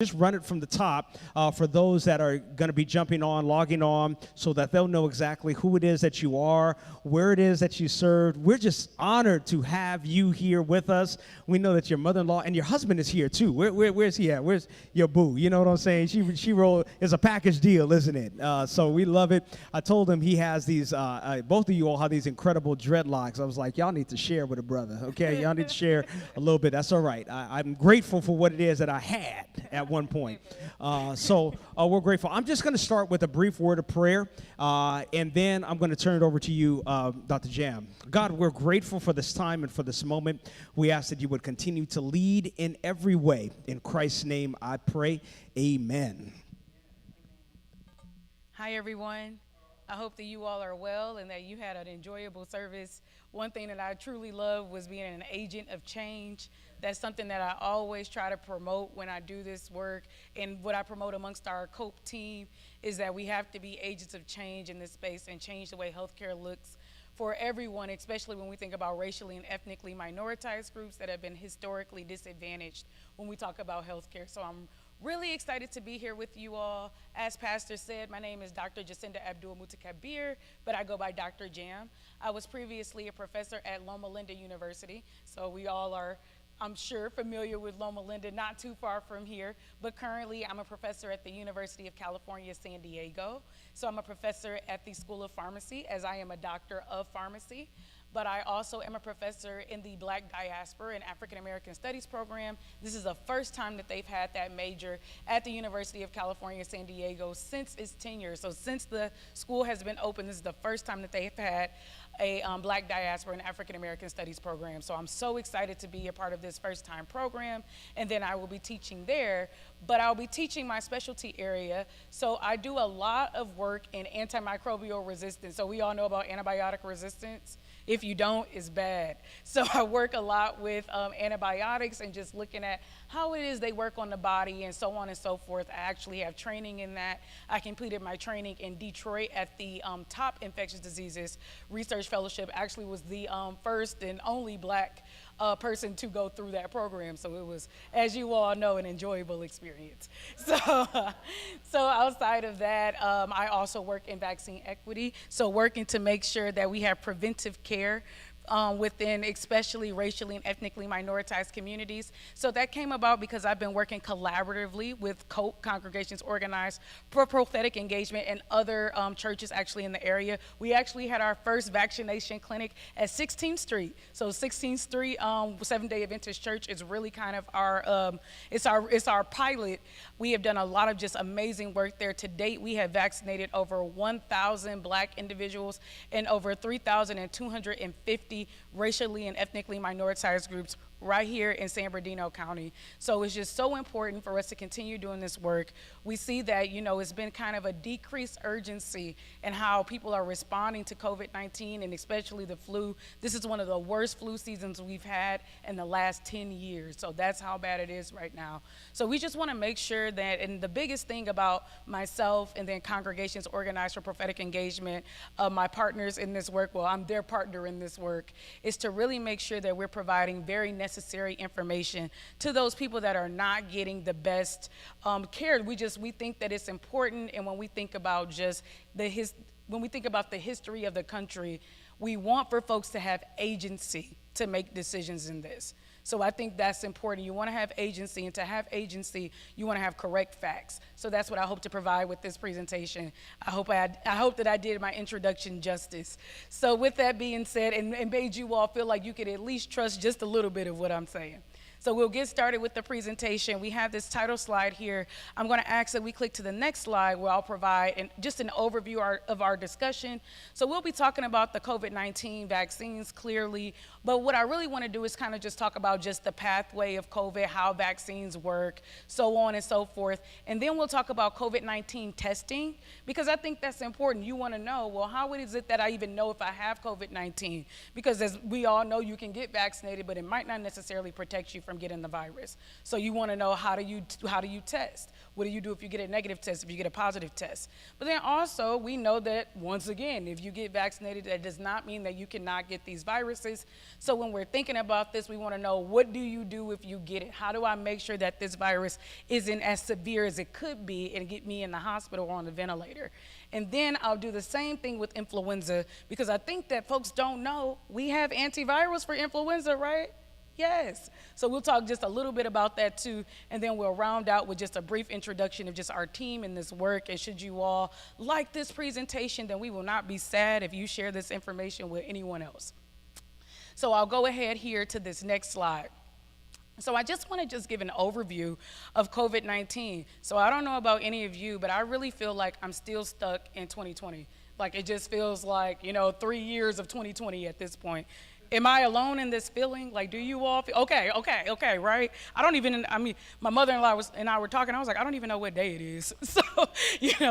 Just run it from the top for those that are going to be jumping on, logging on, so that they'll know exactly who it is that you are, where it is that you served. We're just honored to have you here with us. We know that your mother-in-law and your husband is here too. Where's he at? Where's your boo? You know what I'm saying? She rolled. It's a package deal, isn't it? So we love it. I told him he has these. Both of you all have these incredible dreadlocks. I was like, y'all need to share with a brother, okay? Y'all need to share a little bit. That's all right. I'm grateful for what it is that I had at one point. So we're grateful. I'm just going to start with a brief word of prayer, and then I'm going to turn it over to you, Dr. Jam. God, we're grateful for this time and for this moment. We ask that you would continue to lead in every way. In Christ's name I pray. Amen. Hi, everyone. I hope that you all are well and that you had an enjoyable service. One thing that I truly love was being an agent of change. That's something that I always try to promote when I do this work. And what I promote amongst our COPE team is that we have to be agents of change in this space and change the way healthcare looks for everyone, especially when we think about racially and ethnically minoritized groups that have been historically disadvantaged when we talk about healthcare. So I'm really excited to be here with you all. As Pastor said, my name is Dr. Jacinda Abdul Mutakabir, but I go by Dr. Jam. I was previously a professor at Loma Linda University, so we all are, I'm sure, familiar with Loma Linda, not too far from here, but currently I'm a professor at the University of California, San Diego. So I'm a professor at the School of Pharmacy, as I am a doctor of pharmacy. But I also am a professor in the Black Diaspora and African American Studies program. This is the first time that they've had that major at the University of California, San Diego since its tenure. So since the school has been open, this is the first time that they've had a Black Diaspora and African American Studies program. So I'm so excited to be a part of this first time program. And then I will be teaching there, but I'll be teaching my specialty area. So I do a lot of work in antimicrobial resistance. So we all know about antibiotic resistance. If you don't, it's bad. So I work a lot with antibiotics and just looking at how it is they work on the body and so on and so forth. I actually have training in that. I completed my training in Detroit at the top infectious diseases research fellowship. Actually was the first and only Black person to go through that program. So it was, as you all know, an enjoyable experience. So outside of that, I also work in vaccine equity. So working to make sure that we have preventive care within especially racially and ethnically minoritized communities. So that came about because I've been working collaboratively with COPE, Congregations Organized for Prophetic Engagement, and other churches actually in the area. We actually had our first vaccination clinic at 16th Street. So 16th Street, Seventh-day Adventist Church is really kind of our, it's our pilot. We have done a lot of just amazing work there. To date, we have vaccinated over 1,000 Black individuals and over 3,250 racially and ethnically minoritized groups right here in San Bernardino County. So it's just so important for us to continue doing this work. We see that, you know, it's been kind of a decreased urgency in how people are responding to COVID-19 and especially the flu. This is one of the worst flu seasons we've had in the last 10 years. So that's how bad it is right now. So we just want to make sure that, and the biggest thing about myself and then Congregations Organized for Prophetic Engagement, my partners in this work, well, I'm their partner in this work, is to really make sure that we're providing very necessary information to those people that are not getting the best care. We think that it's important, and when we think about just when we think about the history of the country, we want for folks to have agency to make decisions in this. So I think that's important. You want to have agency, and to have agency, you want to have correct facts. So that's what I hope to provide with this presentation. I hope that I did my introduction justice. So with that being said, and made you all feel like you could at least trust just a little bit of what I'm saying. So we'll get started with the presentation. We have this title slide here. I'm going to ask that we click to the next slide where I'll provide just an overview of our discussion. So we'll be talking about the COVID-19 vaccines clearly, but what I really want to do is kind of just talk about just the pathway of COVID, how vaccines work, so on and so forth. And then we'll talk about COVID-19 testing, because I think that's important. You want to know, well, how is it that I even know if I have COVID-19? Because as we all know, you can get vaccinated, but it might not necessarily protect you from getting the virus. So you want to know, how do you test? What do you do if you get a negative test, if you get a positive test? But then also, we know that, once again, if you get vaccinated, that does not mean that you cannot get these viruses. So when we're thinking about this, we want to know, what do you do if you get it? How do I make sure that this virus isn't as severe as it could be and get me in the hospital or on the ventilator? And then I'll do the same thing with influenza, because I think that folks don't know we have antivirals for influenza, right? Yes. So we'll talk just a little bit about that too, and then we'll round out with just a brief introduction of just our team and this work. And should you all like this presentation, then we will not be sad if you share this information with anyone else. So I'll go ahead here to this next slide. So I just want to just give an overview of COVID-19. So I don't know about any of you, but I really feel like I'm still stuck in 2020. Like, it just feels like, 3 years of 2020 at this point. Am I alone in this feeling? Like, do you all feel, okay, right? My mother-in-law and I were talking, I was like, I don't even know what day it is. So,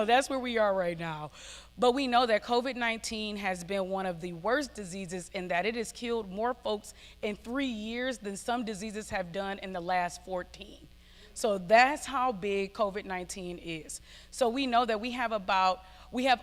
that's where we are right now. But we know that COVID-19 has been one of the worst diseases in that it has killed more folks in 3 years than some diseases have done in the last 14. So that's how big COVID-19 is. So we know that we have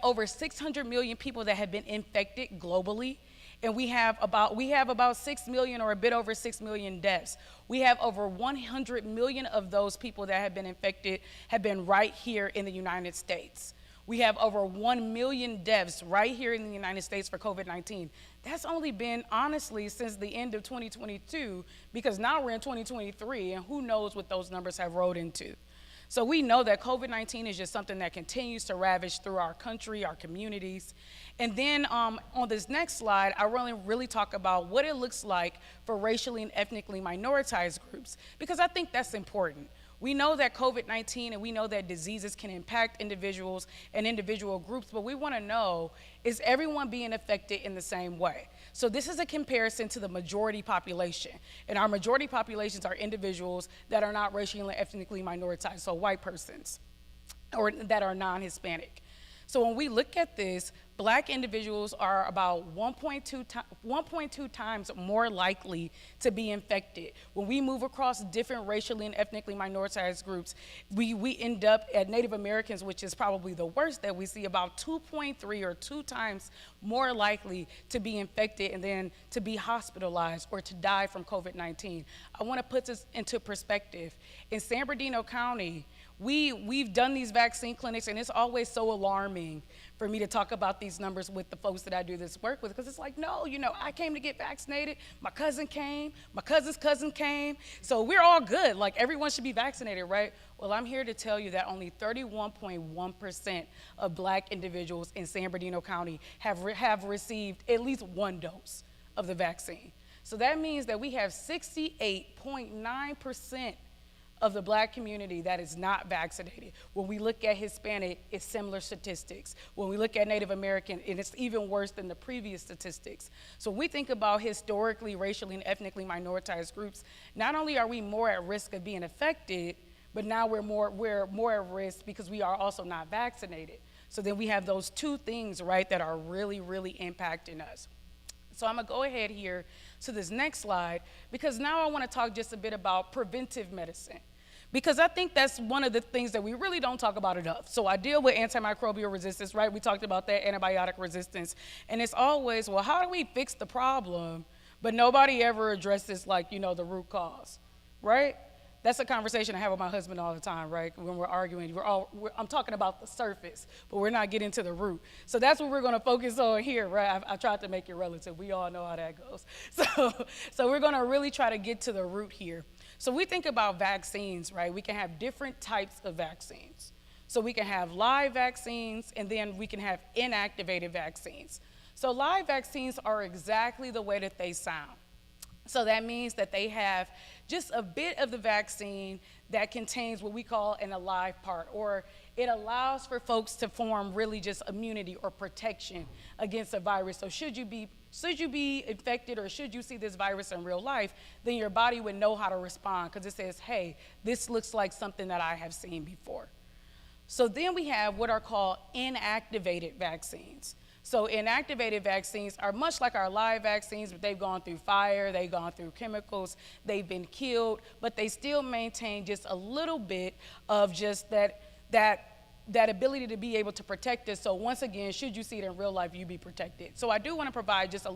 over 600 million people that have been infected globally. And we have about 6 million, or a bit over 6 million deaths. We have over 100 million of those people that have been infected have been right here in the United States. We have over 1 million deaths right here in the United States for COVID-19. That's only been, honestly, since the end of 2022, because now we're in 2023, and who knows what those numbers have rolled into. So we know that COVID-19 is just something that continues to ravage through our country, our communities. And then on this next slide, I really talk about what it looks like for racially and ethnically minoritized groups, because I think that's important. We know that COVID-19 and we know that diseases can impact individuals and individual groups, but we want to know, is everyone being affected in the same way? So this is a comparison to the majority population. And our majority populations are individuals that are not racially and ethnically minoritized, so white persons, or that are non-Hispanic. So when we look at this, Black individuals are about 1.2 times more likely to be infected. When we move across different racially and ethnically minoritized groups, we end up at Native Americans, which is probably the worst that we see, about 2.3 or 2 times more likely to be infected and then to be hospitalized or to die from COVID-19. I want to put this into perspective. In San Bernardino County, we've done these vaccine clinics, and it's always so alarming for me to talk about these numbers with the folks that I do this work with, because it's like, no, I came to get vaccinated, my cousin came, my cousin's cousin came, so we're all good, like everyone should be vaccinated, right? Well, I'm here to tell you that only 31.1% of Black individuals in San Bernardino County have received at least 1 dose of the vaccine. So that means that we have 68.9% of the Black community that is not vaccinated. When we look at Hispanic, it's similar statistics. When we look at Native American, and it's even worse than the previous statistics. So when we think about historically, racially, and ethnically minoritized groups, not only are we more at risk of being affected, but now we're more at risk because we are also not vaccinated. So then we have those 2 things, right, that are really, really impacting us. So I'm gonna go ahead here to this next slide, because now I wanna talk just a bit about preventive medicine, because I think that's one of the things that we really don't talk about enough. So I deal with antimicrobial resistance, right? We talked about that, antibiotic resistance, and it's always, well, how do we fix the problem? But nobody ever addresses, like, the root cause, right? That's a conversation I have with my husband all the time, right? When we're arguing, I'm talking about the surface, but we're not getting to the root. So that's what we're gonna focus on here, right? I tried to make it relative. We all know how that goes. So we're gonna really try to get to the root here. So we think about vaccines, right? We can have different types of vaccines. So we can have live vaccines, and then we can have inactivated vaccines. So live vaccines are exactly the way that they sound. So that means that they have just a bit of the vaccine that contains what we call an alive part, or it allows for folks to form really just immunity or protection against a virus. So should you be infected, or should you see this virus in real life, then your body would know how to respond, because it says, hey, this looks like something that I have seen before. So then we have what are called inactivated vaccines. So inactivated vaccines are much like our live vaccines, but they've gone through fire, they've gone through chemicals, they've been killed, but they still maintain just a little bit of just that ability to be able to protect us. So once again, should you see it in real life, you be protected. So I do want to provide just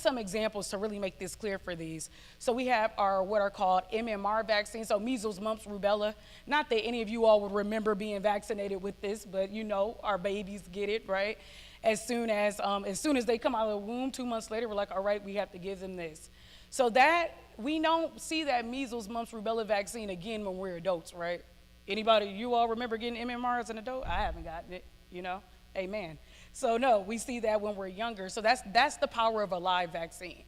some examples to really make this clear for these. So we have what are called MMR vaccines, so measles, mumps, rubella. Not that any of you all would remember being vaccinated with this, but you know, our babies get it, right? As soon as they come out of the womb, 2 months later, we're like, all right, we have to give them this. So that, we don't see that measles, mumps, rubella vaccine again when we're adults, right? Anybody, you all remember getting MMR as an adult? I haven't gotten it, you know, amen. So no, we see that when we're younger. So that's the power of a live vaccine.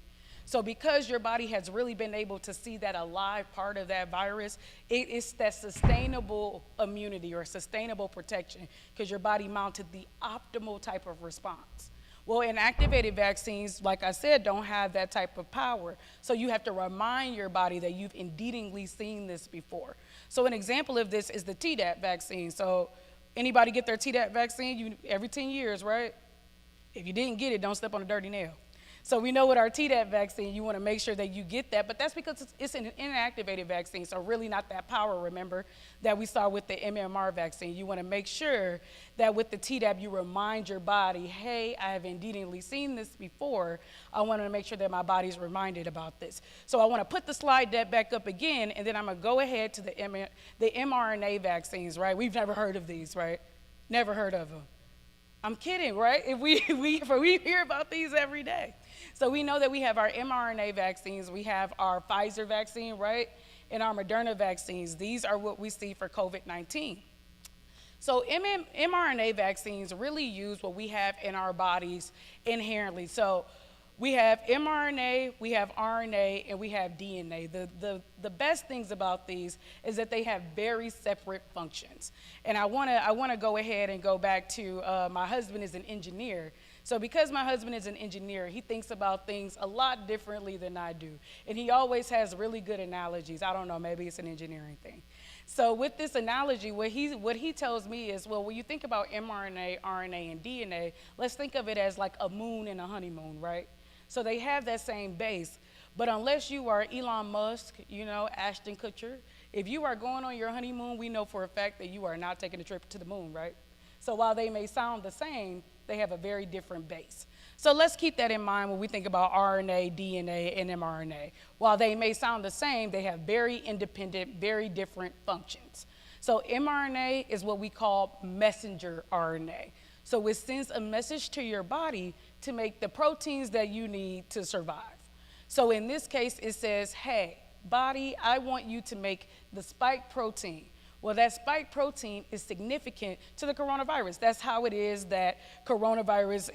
So because your body has really been able to see that alive part of that virus, it's that sustainable immunity or sustainable protection because your body mounted the optimal type of response. Well, inactivated vaccines, like I said, don't have that type of power. So you have to remind your body that you've indeedingly seen this before. So an example of this is the Tdap vaccine. So anybody get their Tdap vaccine every 10 years, right? If you didn't get it, don't step on a dirty nail. So we know with our Tdap vaccine, you want to make sure that you get that, but that's because it's an inactivated vaccine, so really not that power, remember, that we saw with the MMR vaccine. You want to make sure that with the Tdap, you remind your body, hey, I have indeedly seen this before. I want to make sure that my body's reminded about this. So I want to put the slide deck back up again, and then I'm going to go ahead to the mRNA vaccines, right? We've never heard of these, right? Never heard of them. I'm kidding, right? If we hear about these every day. So we know that we have our mRNA vaccines, we have our Pfizer vaccine, right? And our Moderna vaccines. These are what we see for COVID-19. So mRNA vaccines really use what we have in our bodies inherently. So we have mRNA, we have RNA, and we have DNA. The best things about these is that they have very separate functions. And I wanna go ahead and go back to my husband is an engineer. So because my husband is an engineer, he thinks about things a lot differently than I do. And he always has really good analogies. I don't know, maybe it's an engineering thing. So with this analogy, what he tells me is, well, when you think about mRNA, RNA, and DNA, let's think of it as like a moon and a honeymoon, right? So they have that same base, but unless you are Elon Musk, you know, Ashton Kutcher, if you are going on your honeymoon, we know for a fact that you are not taking a trip to the moon, right? So while they may sound the same, they have a very different base. So let's keep that in mind when we think about RNA, DNA, and mRNA. While they may sound the same, they have very independent, very different functions. So mRNA is what we call messenger RNA. So it sends a message to your body to make the proteins that you need to survive. So in this case, it says, hey, body, I want you to make the spike protein. Well, that spike protein is significant to the coronavirus. That's how it is that coronavirus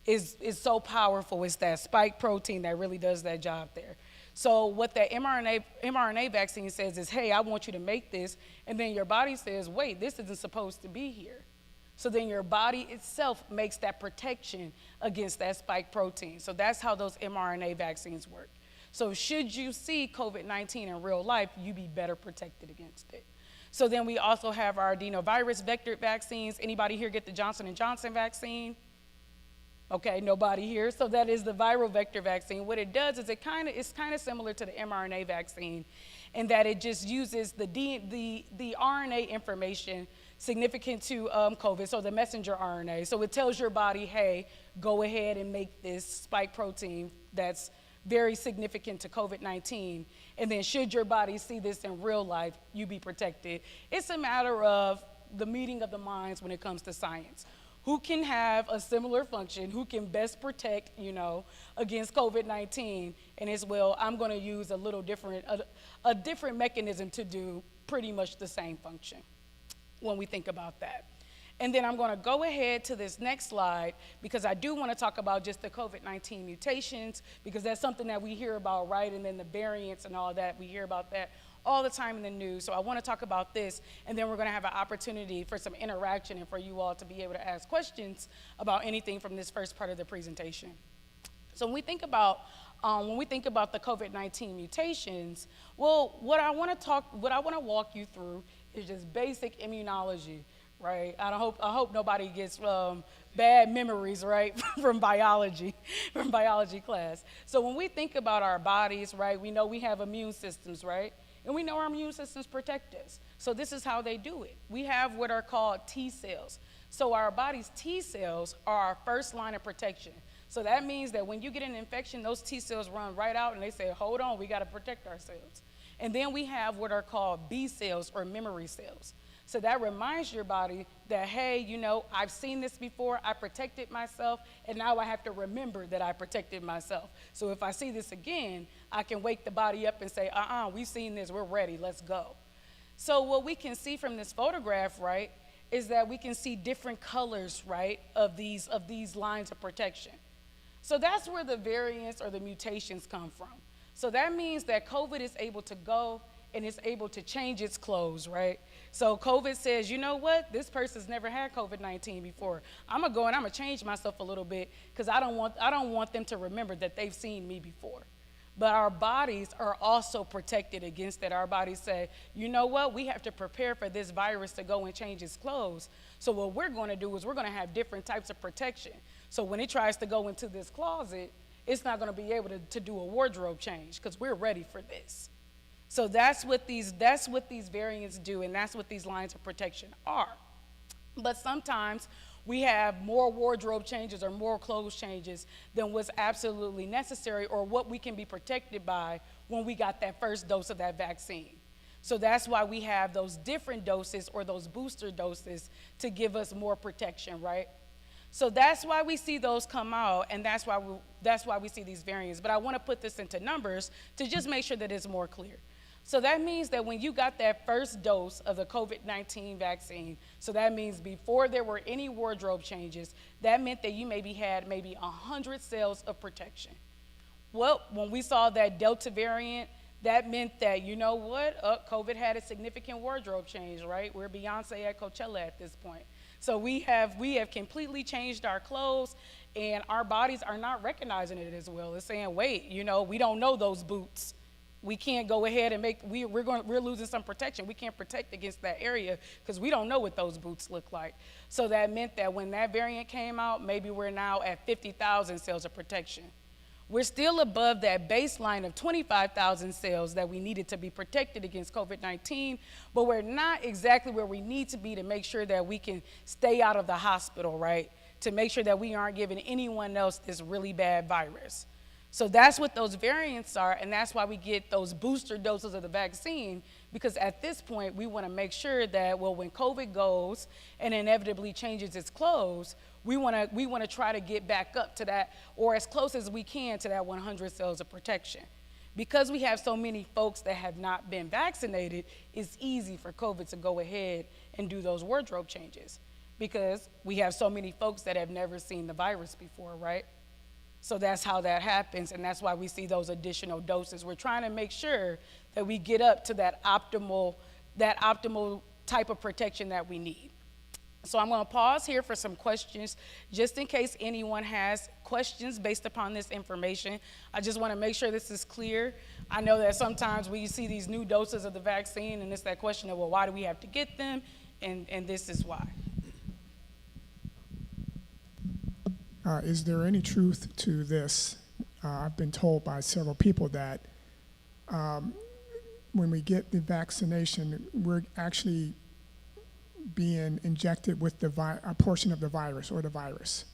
is so powerful. It's that spike protein that really does that job there. So what that mRNA vaccine says is, hey, I want you to make this, and then your body says, wait, this isn't supposed to be here. So then your body itself makes that protection against that spike protein. So that's how those mRNA vaccines work. So should you see COVID-19 in real life, you be better protected against it. So then we also have our adenovirus vector vaccines. Anybody here get the Johnson & Johnson vaccine? Okay, nobody here. So that is the viral vector vaccine. What it does is it's kind of similar to the mRNA vaccine in that it just uses the RNA information significant to COVID, so the messenger RNA. So it tells your body, hey, go ahead and make this spike protein that's very significant to COVID-19. And then should your body see this in real life, you be protected. It's a matter of the meeting of the minds when it comes to science. Who can have a similar function, who can best protect, you know, against COVID-19, and as well, I'm gonna use a different mechanism to do pretty much the same function when we think about that. And then I'm gonna go ahead to this next slide because I do wanna talk about just the COVID-19 mutations because that's something that we hear about, right? And then the variants and all that, we hear about that all the time in the news. So I wanna talk about this, and then we're gonna have an opportunity for some interaction and for you all to be able to ask questions about anything from this first part of the presentation. So when we think about the COVID-19 mutations, well, what I wanna walk you through is just basic immunology. right? I hope nobody gets bad memories, right, from biology, from biology class. So when we think about our bodies, right, we know we have immune systems, right? And we know our immune systems protect us. So this is how they do it. We have what are called T cells. So our body's T cells are our first line of protection. So that means that when you get an infection, those T cells run right out and they say, hold on, we got to protect ourselves. And then we have what are called B cells or memory cells. So that reminds your body that, hey, you know, I've seen this before, I protected myself, and now I have to remember that I protected myself. So if I see this again, I can wake the body up and say, we've seen this, we're ready, let's go. So what we can see from this photograph, right, is that we can see different colors, right, of these lines of protection. So that's where the variants or the mutations come from. So that means that COVID is able to go and it's able to change its clothes, right? So COVID says, you know what? This person's never had COVID-19 before. I'm gonna go and I'm gonna change myself a little bit because I don't want them to remember that they've seen me before. But our bodies are also protected against that. Our bodies say, you know what? We have to prepare for this virus to go and change its clothes. So what we're gonna do is we're gonna have different types of protection. So when it tries to go into this closet, it's not gonna be able to do a wardrobe change because we're ready for this. So that's what these variants do, and that's what these lines of protection are. But sometimes we have more wardrobe changes or more clothes changes than what's absolutely necessary or what we can be protected by when we got that first dose of that vaccine. So that's why we have those different doses or those booster doses to give us more protection, right? So that's why we see those come out, and that's why we see these variants. But I want to put this into numbers to just make sure that it's more clear. So that means that when you got that first dose of the COVID-19 vaccine, so that means before there were any wardrobe changes, that meant that you had 100 cells of protection. Well, when we saw that Delta variant, that meant that, you know what, COVID had a significant wardrobe change, right? We're Beyonce at Coachella at this point. So we have completely changed our clothes, and our bodies are not recognizing it as well. It's saying, wait, you know, we don't know those boots. We can't go ahead and we're losing some protection. We can't protect against that area because we don't know what those boots look like. So that meant that when that variant came out, maybe we're now at 50,000 cells of protection. We're still above that baseline of 25,000 cells that we needed to be protected against COVID-19, but we're not exactly where we need to be to make sure that we can stay out of the hospital, right? To make sure that we aren't giving anyone else this really bad virus. So that's what those variants are, and that's why we get those booster doses of the vaccine, because at this point, we want to make sure that, well, when COVID goes and inevitably changes its clothes, we want to try to get back up to that, or as close as we can to that 100 cells of protection. Because we have so many folks that have not been vaccinated, it's easy for COVID to go ahead and do those wardrobe changes, because we have so many folks that have never seen the virus before, right? So that's how that happens, and that's why we see those additional doses. We're trying to make sure that we get up to that optimal type of protection that we need. So I'm going to pause here for some questions, just in case anyone has questions based upon this information. I just want to make sure this is clear. I know that sometimes when you see these new doses of the vaccine, and it's that question of, well, why do we have to get them? And this is why. Is there any truth to this? I've been told by several people that when we get the vaccination, we're actually being injected with a portion of the virus or the virus.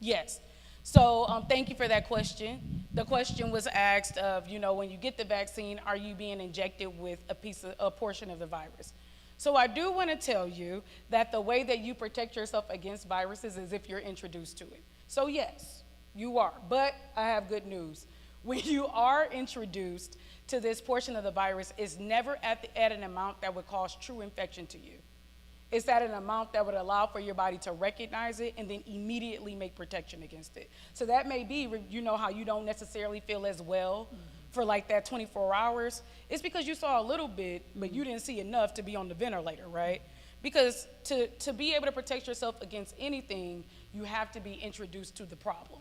Yes. So thank you for that question. The question was asked of, you know, when you get the vaccine, are you being injected with a portion of the virus? So I do want to tell you that the way that you protect yourself against viruses is if you're introduced to it. So yes, you are, but I have good news. When you are introduced to this portion of the virus, it's never at an amount that would cause true infection to you. It's at an amount that would allow for your body to recognize it and then immediately make protection against it. So that may be, you know, how you don't necessarily feel as well for like that 24 hours. It's because you saw a little bit, but you didn't see enough to be on the ventilator, right? Because to be able to protect yourself against anything, you have to be introduced to the problem.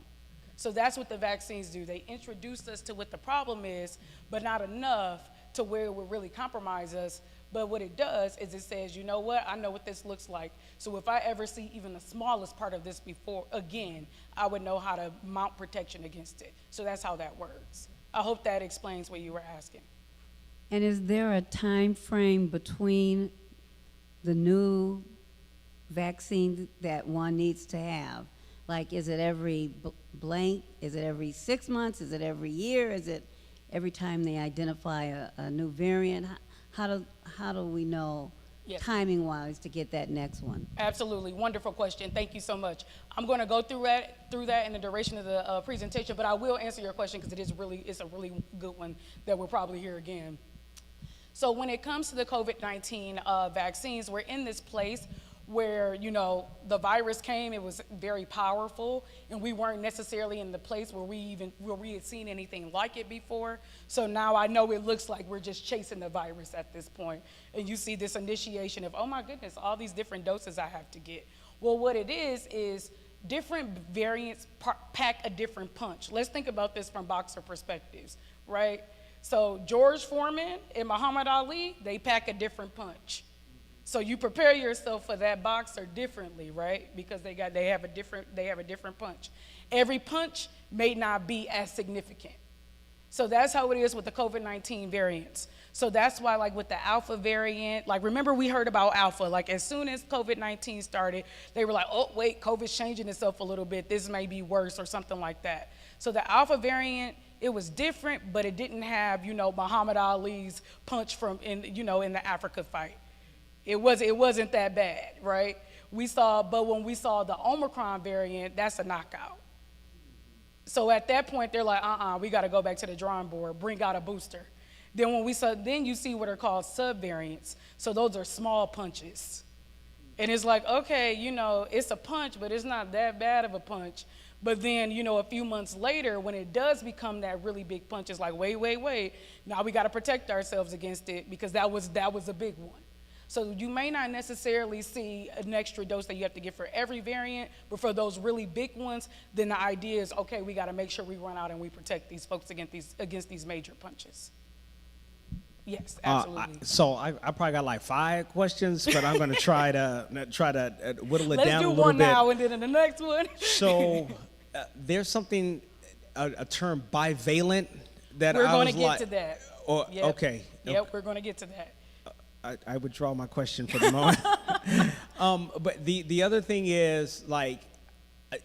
So that's what the vaccines do. They introduce us to what the problem is, but not enough to where it will really compromise us, But what it does is it says, you know what, I know what this looks like. So if I ever see even the smallest part of this before, again, I would know how to mount protection against it. So that's how that works. I hope that explains what you were asking. And is there a time frame between the new vaccine that one needs to have? Like, is it every blank? Is it every 6 months? Is it every year? Is it every time they identify a new variant? How do we know, Yes. timing-wise, to get that next one? Absolutely, wonderful question. Thank you so much. I'm going to go through that in the duration of the presentation, but I will answer your question because it's a really good one that we'll probably hear again. So when it comes to the COVID-19 vaccines, we're in this place where, you know, the virus came, it was very powerful, and we weren't necessarily in the place where we had seen anything like it before. So now I know it looks like we're just chasing the virus at this point. And you see this initiation of, oh my goodness, all these different doses I have to get. Well, what it is different variants pack a different punch. Let's think about this from boxer perspectives, right? So George Foreman and Muhammad Ali, they pack a different punch. So you prepare yourself for that boxer differently, right? Because they have a different punch. Every punch may not be as significant. So that's how it is with the COVID-19 variants. So that's why, like with the Alpha variant, like remember we heard about Alpha, like as soon as COVID-19 started, they were like, oh wait, COVID's changing itself a little bit, this may be worse or something like that. So the Alpha variant, it was different, but it didn't have, you know, Muhammad Ali's punch in the Africa fight. It wasn't that bad, right? But when we saw the Omicron variant, that's a knockout. So at that point, they're like, we got to go back to the drawing board, bring out a booster. Then you see what are called subvariants. So those are small punches. And it's like, okay, you know, it's a punch, but it's not that bad of a punch. But then, you know, a few months later, when it does become that really big punch, it's like, wait, now we got to protect ourselves against it because that was a big one. So you may not necessarily see an extra dose that you have to get for every variant, but for those really big ones, then the idea is, okay, we got to make sure we run out and we protect these folks against these major punches. Yes, absolutely. So I probably got like 5 questions, but I'm going to try to whittle it Let's down do a little one bit. now and then in the next one. So there's something, a term bivalent that We're I going was to get like, to that. oh, Yep. okay. Yep, we're going to get to that. I withdraw my question for the moment. But the other thing is, like,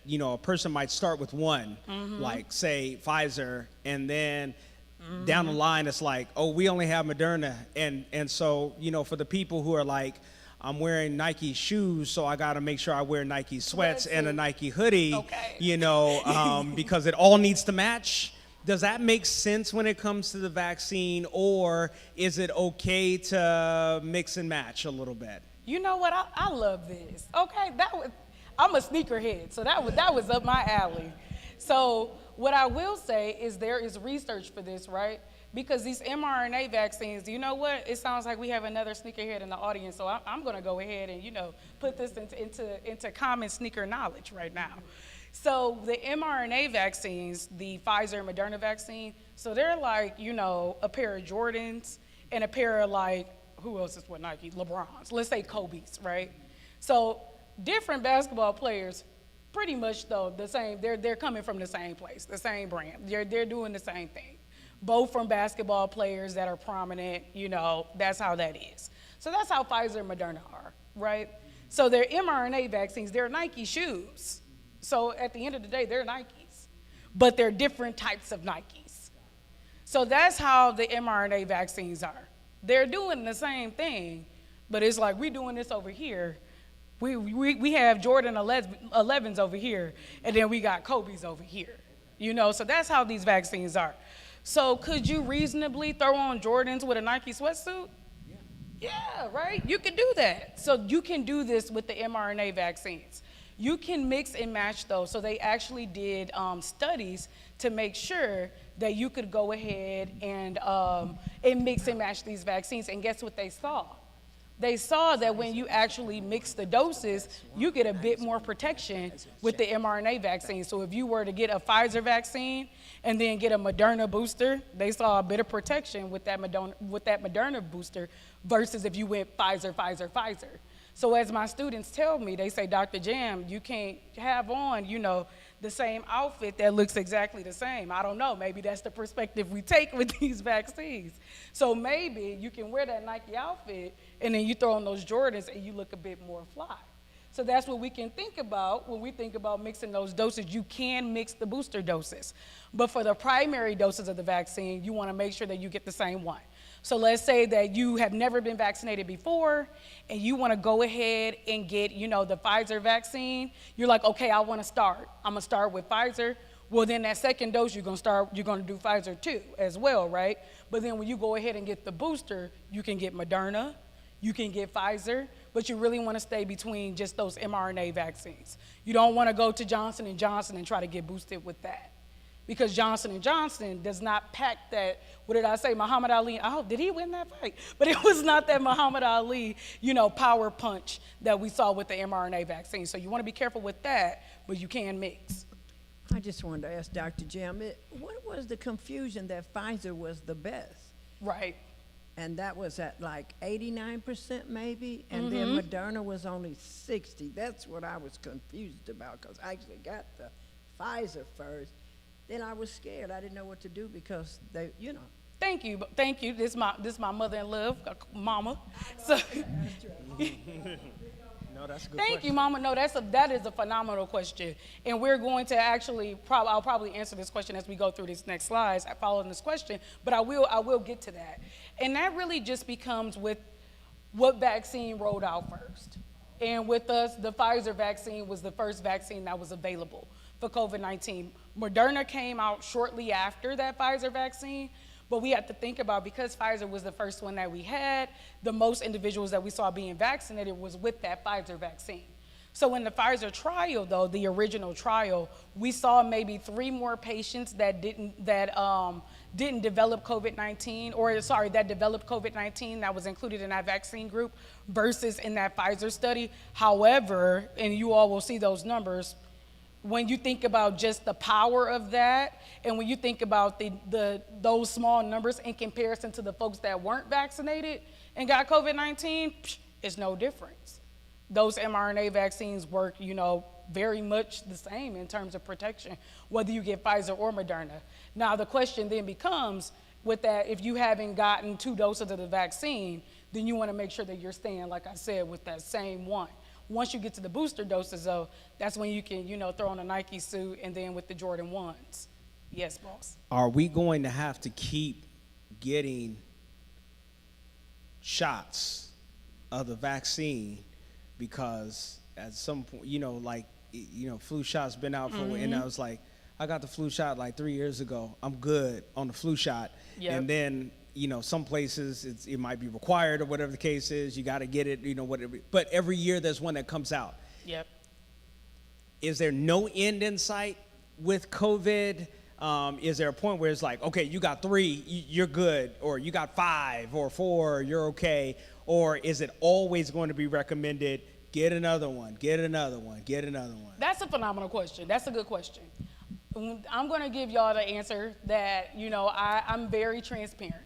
you know, a person might start with one, like say Pfizer, and then down the line it's like, oh, we only have Moderna, and so, you know, for the people who are like, I'm wearing Nike shoes, so I got to make sure I wear Nike sweats and a Nike hoodie, Okay. you know, because it all needs to match. Does that make sense when it comes to the vaccine, or is it okay to mix and match a little bit? You know what? I love this. Okay, I'm a sneakerhead, so that was up my alley. So what I will say is there is research for this, right? Because these mRNA vaccines, you know what? It sounds like we have another sneakerhead in the audience, so I'm going to go ahead and, you know, put this into common sneaker knowledge right now. So the mRNA vaccines, the Pfizer and Moderna vaccine, so they're like, you know, a pair of Jordans and a pair of like, who else is what Nike? LeBrons. Let's say Kobe's, right? So different basketball players, pretty much though the same. They're coming from the same place, the same brand. They're doing the same thing. Both from basketball players that are prominent, you know, that's how that is. So that's how Pfizer and Moderna are, right? So their mRNA vaccines, they're Nike shoes. So at the end of the day, they're Nikes, but they're different types of Nikes. So that's how the mRNA vaccines are. They're doing the same thing, but it's like we're doing this over here. We have Jordan 11s over here, and then we got Kobe's over here. You know, so that's how these vaccines are. So could you reasonably throw on Jordans with a Nike sweatsuit? Yeah, right? You can do that. So you can do this with the mRNA vaccines. You can mix and match those. So they actually did studies to make sure that you could go ahead and mix and match these vaccines. And guess what they saw? They saw that when you actually mix the doses, you get a bit more protection with the mRNA vaccine. So if you were to get a Pfizer vaccine and then get a Moderna booster, they saw a bit of protection with that Moderna booster versus if you went Pfizer. So as my students tell me, they say, Dr. Jam, you can't have on, the same outfit that looks exactly the same. I don't know, maybe that's the perspective we take with these vaccines. So maybe you can wear that Nike outfit and then you throw on those Jordans and you look a bit more fly. So that's what we can think about when we think about mixing those doses. You can mix the booster doses. But for the primary doses of the vaccine, you want to make sure that you get the same one. So let's say that you have never been vaccinated before and you want to go ahead and get, the Pfizer vaccine. You're like, okay, I want to start. I'm going to start with Pfizer. Well, then that second dose, you're going to do Pfizer too as well, right? But then when you go ahead and get the booster, you can get Moderna, you can get Pfizer, but you really want to stay between just those mRNA vaccines. You don't want to go to Johnson & Johnson and try to get boosted with that. Because Johnson & Johnson does not pack that, what did I say, Muhammad Ali, did he win that fight? But it was not that Muhammad Ali, power punch that we saw with the mRNA vaccine. So you want to be careful with that, but you can mix. I just wanted to ask Dr. Jam, what was the confusion that Pfizer was the best? Right. And that was at like 89% maybe, and then Moderna was only 60. That's what I was confused about, because I actually got the Pfizer first. Then I was scared. I didn't know what to do because they. Thank you. This is my mother-in-law, Mama. So. No, that's a good Thank question. you, Mama. No, that is a phenomenal question, and we're going to actually I'll probably answer this question as we go through these next slides following this question. But I will get to that, and that really just becomes with what vaccine rolled out first. And with us, the Pfizer vaccine was the first vaccine that was available for COVID-19. Moderna came out shortly after that Pfizer vaccine, but we have to think about, because Pfizer was the first one that we had, the most individuals that we saw being vaccinated was with that Pfizer vaccine. So in the Pfizer trial, though, the original trial, we saw maybe 3 more patients that didn't develop COVID-19, that developed COVID-19 that was included in that vaccine group versus in that Pfizer study. However, and you all will see those numbers, when you think about just the power of that, and when you think about those small numbers in comparison to the folks that weren't vaccinated and got COVID-19, it's no difference. Those mRNA vaccines work, very much the same in terms of protection, whether you get Pfizer or Moderna. Now, the question then becomes, with that, if you haven't gotten 2 doses of the vaccine, then you want to make sure that you're staying, like I said, with that same one. Once you get to the booster doses, though, that's when you can, throw on a Nike suit and then with the Jordan 1s. Yes, boss. Are we going to have to keep getting shots of the vaccine? Because at some point, flu shots been out for, and I was like, I got the flu shot like 3 years ago. I'm good on the flu shot. Yep. And then, some places it might be required or whatever the case is. You got to get it, whatever. But every year there's one that comes out. Yep. Is there no end in sight with COVID? Is there a point where it's like, okay, you got 3, you're good, or you got 5 or 4, you're okay? Or is it always going to be recommended, get another one, get another one, get another one? That's a phenomenal question. That's a good question. I'm going to give y'all the answer that, I'm very transparent.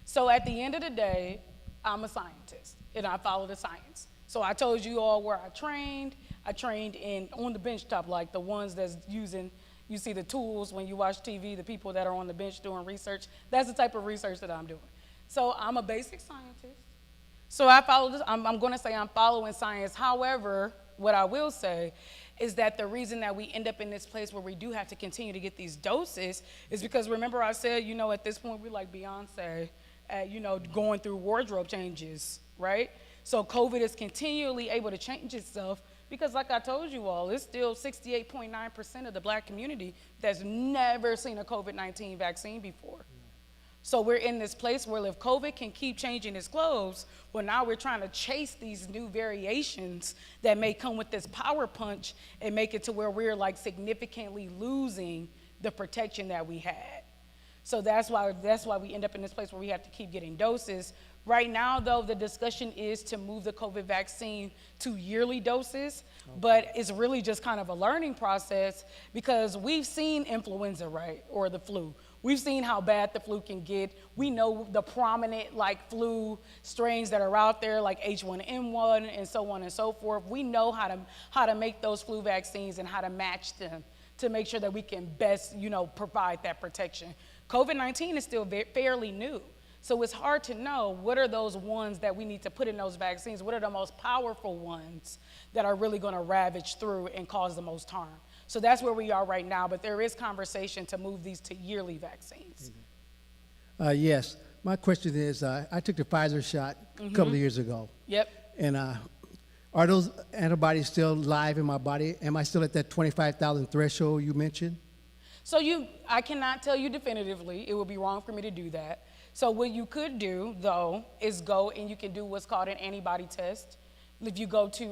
So at the end of the day, I'm a scientist, and I follow the science. So I told you all where I trained. I trained on the bench top, like the ones that's using, you see the tools when you watch TV, the people that are on the bench doing research. That's the type of research that I'm doing. So I'm a basic scientist. So I follow this. I'm going to say I'm following science. However, what I will say is that the reason that we end up in this place where we do have to continue to get these doses is because, remember I said, at this point we're like Beyonce, going through wardrobe changes, right? So COVID is continually able to change itself because, like I told you all, it's still 68.9% of the Black community that's never seen a COVID-19 vaccine before. So we're in this place where if COVID can keep changing its clothes, well, now we're trying to chase these new variations that may come with this power punch and make it to where we're like significantly losing the protection that we had. So that's why we end up in this place where we have to keep getting doses Right now, though, the discussion is to move the COVID vaccine to yearly doses, but it's really just kind of a learning process because we've seen influenza, right, or the flu. We've seen how bad the flu can get. We know the prominent like flu strains that are out there, like H1N1 and so on and so forth. We know how to make those flu vaccines and how to match them to make sure that we can best, provide that protection. COVID-19 is still fairly new. So it's hard to know what are those ones that we need to put in those vaccines, what are the most powerful ones that are really gonna ravage through and cause the most harm. So that's where we are right now, but there is conversation to move these to yearly vaccines. Yes, my question is, I took the Pfizer shot a couple of years ago. Yep. And are those antibodies still live in my body? Am I still at that 25,000 threshold you mentioned? So I cannot tell you definitively. It would be wrong for me to do that. So what you could do, though, is go and you can do what's called an antibody test. If you go to,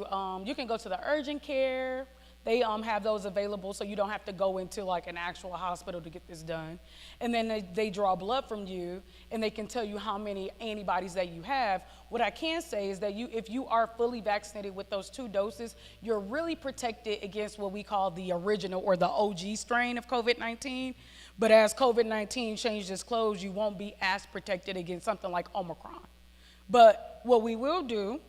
you can go to the urgent care. They have those available, so you don't have to go into like an actual hospital to get this done. And then they draw blood from you, and they can tell you how many antibodies that you have. What I can say is that if you are fully vaccinated with those 2 doses, you're really protected against what we call the original or the OG strain of COVID-19. But as COVID-19 changed its clothes, you won't be as protected against something like Omicron. But what we will do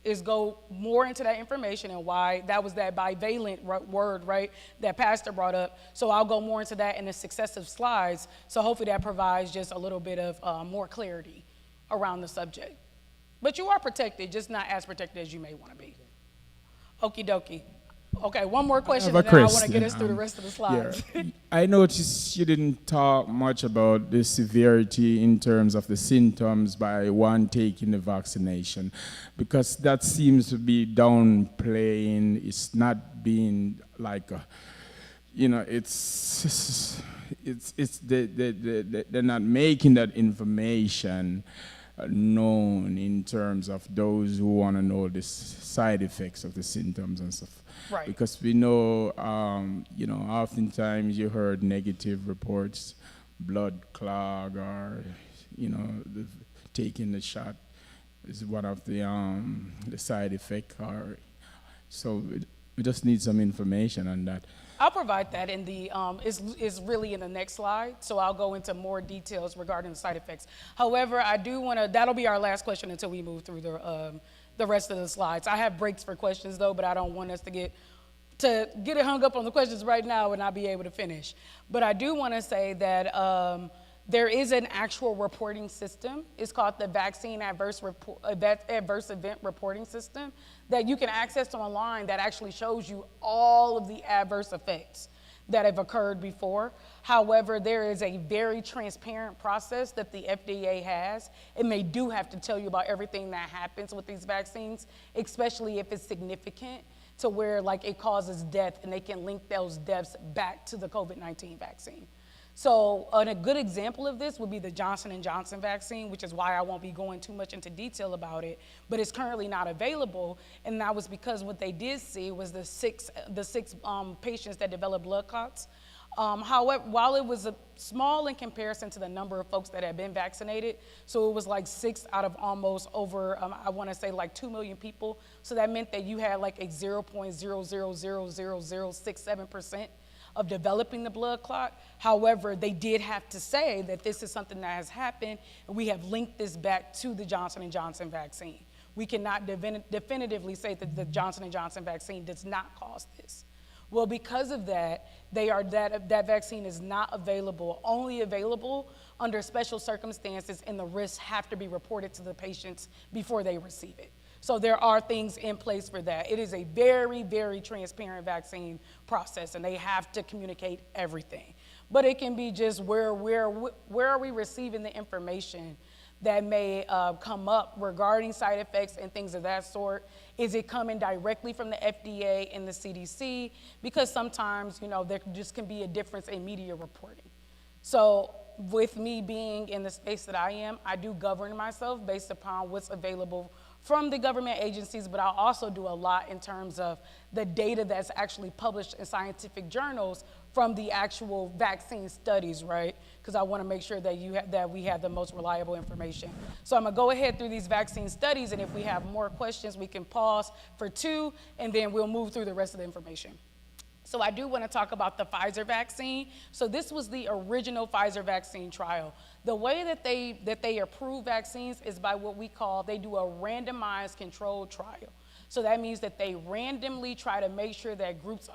is go more into that information and why that was that bivalent word, right, that Pastor brought up. So I'll go more into that in the successive slides. So hopefully that provides just a little bit of more clarity around the subject. But you are protected, just not as protected as you may want to be. Okie dokie. Okay, one more question, and then I want to get us through the rest of the slides. Yeah. I noticed you didn't talk much about the severity in terms of the symptoms by one taking the vaccination, because that seems to be downplaying. It's not being like, they're not making that information known in terms of those who want to know the side effects of the symptoms and stuff. Right. Because we know, oftentimes you heard negative reports, blood clog, or, taking the shot is one of the side effects. So we just need some information on that. I'll provide that in the, is really in the next slide, so I'll go into more details regarding the side effects. However, I do want to, that'll be our last question until we move through the rest of the slides. I have breaks for questions though, but I don't want us to get it hung up on the questions right now and not be able to finish. But I do want to say that there is an actual reporting system. It's called the Vaccine Adverse Event Reporting System that you can access online that actually shows you all of the adverse effects that have occurred before. However, there is a very transparent process that the FDA has, and they do have to tell you about everything that happens with these vaccines, especially if it's significant to where like it causes death, and they can link those deaths back to the COVID-19 vaccine. So a good example of this would be the Johnson & Johnson vaccine, which is why I won't be going too much into detail about it, but it's currently not available, and that was because what they did see was the six patients that developed blood clots. However, while it was small in comparison to the number of folks that had been vaccinated, so it was like 6 out of almost over, I want to say like 2 million people, so that meant that you had like a 0.0000067% of developing the blood clot. However, they did have to say that this is something that has happened, and we have linked this back to the Johnson & Johnson vaccine. We cannot definitively say that the Johnson & Johnson vaccine does not cause this. Well, because of that, that vaccine is not available, only available under special circumstances, and the risks have to be reported to the patients before they receive it. So there are things in place for that. It is a very, very transparent vaccine process, and they have to communicate everything. But it can be just where are we receiving the information that may come up regarding side effects and things of that sort? Is it coming directly from the FDA and the CDC? Because sometimes, there just can be a difference in media reporting. So with me being in the space that I am, I do govern myself based upon what's available from the government agencies, but I also do a lot in terms of the data that's actually published in scientific journals from the actual vaccine studies, right? Because I want to make sure that that we have the most reliable information. So I'm gonna go ahead through these vaccine studies, and if we have more questions, we can pause for 2, and then we'll move through the rest of the information. So I do want to talk about the Pfizer vaccine. So this was the original Pfizer vaccine trial. The way that they approve vaccines is by what we call, they do a randomized controlled trial. So that means that they randomly try to make sure that groups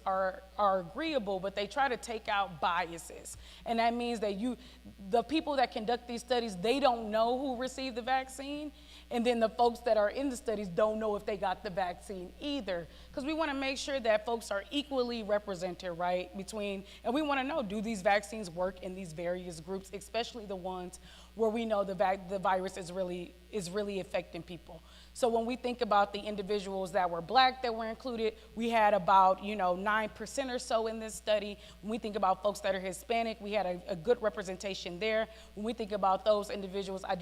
are agreeable, but they try to take out biases. And that means that the people that conduct these studies, they don't know who received the vaccine. And then the folks that are in the studies don't know if they got the vaccine either. Because we want to make sure that folks are equally represented, right? And we want to know, do these vaccines work in these various groups, especially the ones where we know the virus is really affecting people. So when we think about the individuals that were Black that were included, we had about 9% or so in this study. When we think about folks that are Hispanic, we had a good representation there. When we think about those individuals, I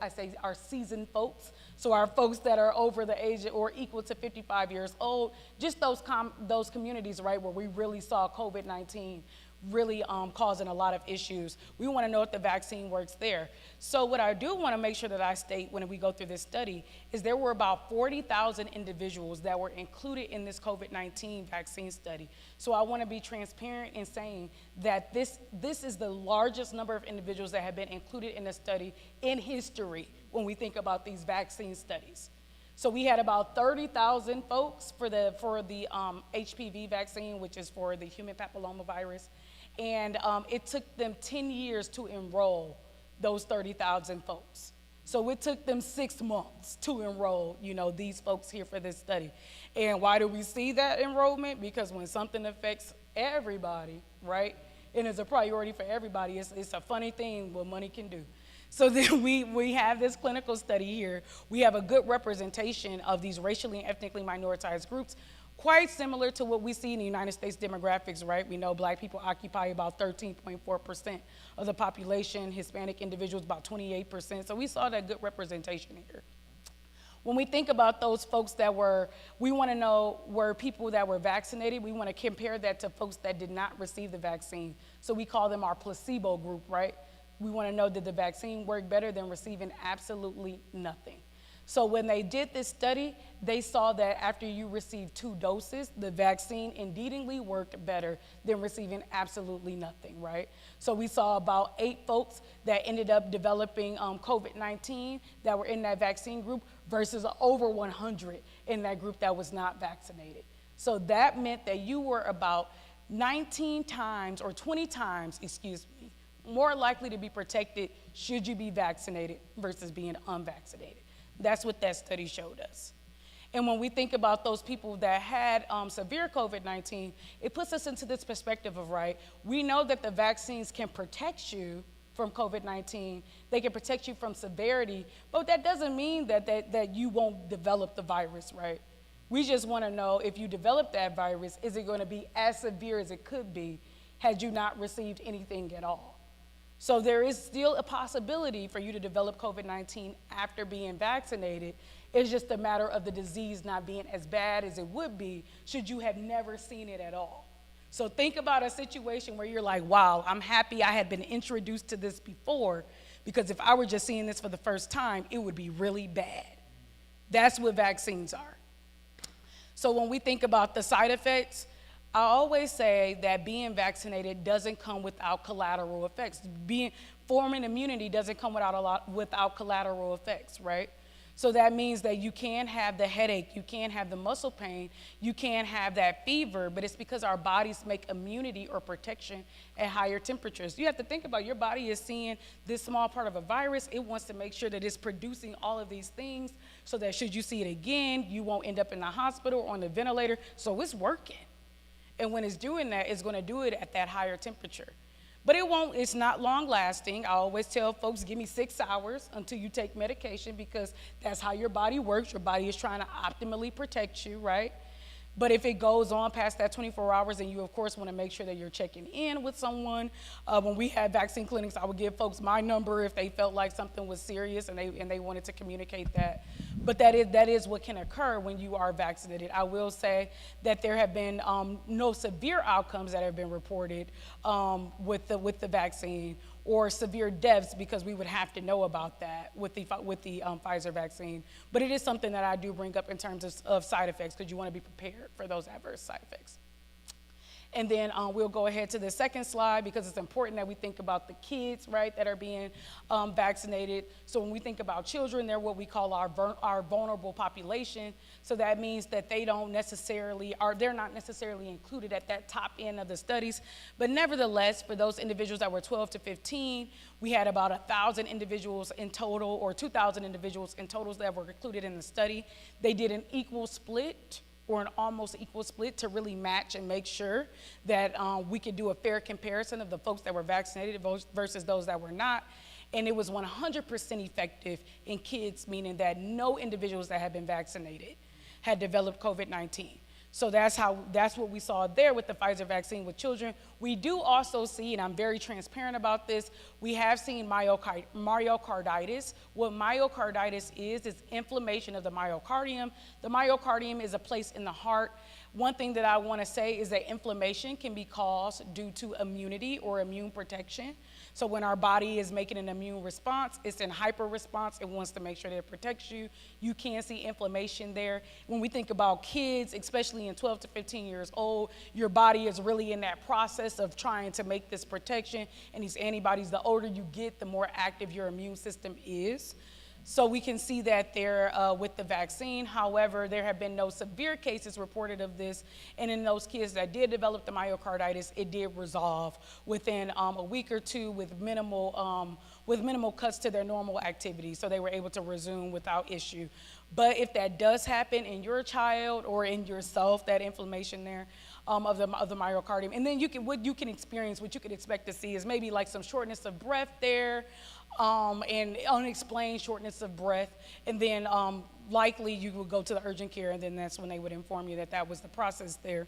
say our seasoned folks. So our folks that are over the age or equal to 55 years old, just those communities, right, where we really saw COVID-19 really causing a lot of issues. We want to know if the vaccine works there. So what I do want to make sure that I state when we go through this study is there were about 40,000 individuals that were included in this COVID-19 vaccine study. So I want to be transparent in saying that this is the largest number of individuals that have been included in the study in history when we think about these vaccine studies. So we had about 30,000 folks for the HPV vaccine, which is for the human papillomavirus. And it took them 10 years to enroll those 30,000 folks. So it took them 6 months to enroll, these folks here for this study. And why do we see that enrollment? Because when something affects everybody, right, and is a priority for everybody, it's a funny thing what money can do. So then we have this clinical study here. We have a good representation of these racially and ethnically minoritized groups, quite similar to what we see in the United States demographics, right? We know Black people occupy about 13.4% of the population, Hispanic individuals about 28%. So we saw that good representation here. When we think about those folks we want to know were people that were vaccinated. We want to compare that to folks that did not receive the vaccine. So we call them our placebo group, right? We want to know, did the vaccine work better than receiving absolutely nothing? So when they did this study, they saw that after you received 2 doses, the vaccine indeedly worked better than receiving absolutely nothing, right? So we saw about 8 folks that ended up developing COVID-19 that were in that vaccine group versus over 100 in that group that was not vaccinated. So that meant that you were about 19 times or 20 times, more likely to be protected should you be vaccinated versus being unvaccinated. That's what that study showed us. And when we think about those people that had severe COVID-19, it puts us into this perspective of, right, we know that the vaccines can protect you from COVID-19, they can protect you from severity, but that doesn't mean that you won't develop the virus, right? We just want to know, if you develop that virus, is it going to be as severe as it could be had you not received anything at all? So there is still a possibility for you to develop COVID-19 after being vaccinated. It's just a matter of the disease not being as bad as it would be should you have never seen it at all. So think about a situation where you're like, wow, I'm happy I had been introduced to this before, because if I were just seeing this for the first time, it would be really bad. That's what vaccines are. So when we think about the side effects, I always say that being vaccinated doesn't come without collateral effects. Forming immunity doesn't come without collateral effects, right? So that means that you can have the headache, you can have the muscle pain, you can have that fever, but it's because our bodies make immunity or protection at higher temperatures. You have to think about, your body is seeing this small part of a virus. It wants to make sure that it's producing all of these things so that should you see it again, you won't end up in the hospital or on the ventilator. So it's working. And when it's doing that, it's going to do it at that higher temperature. But it's not long lasting. I always tell folks, give me 6 hours until you take medication, because that's how your body works. Your body is trying to optimally protect you, right? But if it goes on past that 24 hours, then you of course want to make sure that you're checking in with someone. When we had vaccine clinics, I would give folks my number if they felt like something was serious and they wanted to communicate that. But that is what can occur when you are vaccinated. I will say that there have been no severe outcomes that have been reported with the vaccine, or severe deaths, because we would have to know about that with the Pfizer vaccine. But it is something that I do bring up in terms of side effects, because you want to be prepared for those adverse side effects. And then we'll go ahead to the second slide, because it's important that we think about the kids, right, that are being vaccinated. So when we think about children, they're what we call our vulnerable population. So that means that they're not necessarily included at that top end of the studies. But nevertheless, for those individuals that were 12 to 15, we had about 1,000 individuals in total, or 2,000 individuals in totals that were included in the study. They did an equal split, or an almost equal split, to really match and make sure that we could do a fair comparison of the folks that were vaccinated versus those that were not. And it was 100% effective in kids, meaning that no individuals that had been vaccinated had developed COVID-19. So that's what we saw there with the Pfizer vaccine with children. We do also see, and I'm very transparent about this, we have seen myocarditis. What myocarditis is inflammation of the myocardium. The myocardium is a place in the heart. One thing that I want to say is that inflammation can be caused due to immunity or immune protection. So when our body is making an immune response, it's in hyper response. It wants to make sure that it protects you. You can see inflammation there. When we think about kids, especially in 12 to 15 years old, your body is really in that process of trying to make this protection. And these antibodies, the older you get, the more active your immune system is. So we can see that there with the vaccine. However, there have been no severe cases reported of this. And in those kids that did develop the myocarditis, it did resolve within a week or two with minimal cuts to their normal activity. So they were able to resume without issue. But if that does happen in your child or in yourself, that inflammation there of the myocardium, and then what you can experience, what you could expect to see is maybe like some shortness of breath there, and unexplained shortness of breath, and then likely you would go to the urgent care, and then that's when they would inform you that that was the process there.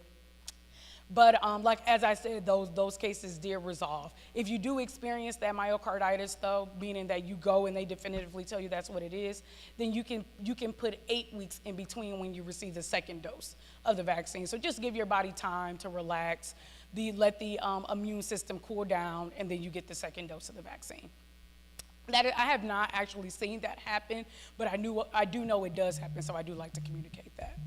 But as I said, those cases did resolve. If you do experience that myocarditis, though, meaning that you go and they definitively tell you that's what it is, then you can put 8 weeks in between when you receive the second dose of the vaccine. So just give your body time to relax, let the immune system cool down, and then you get the second dose of the vaccine. I have not actually seen that happen, but I do know it does happen, so I do like to communicate that.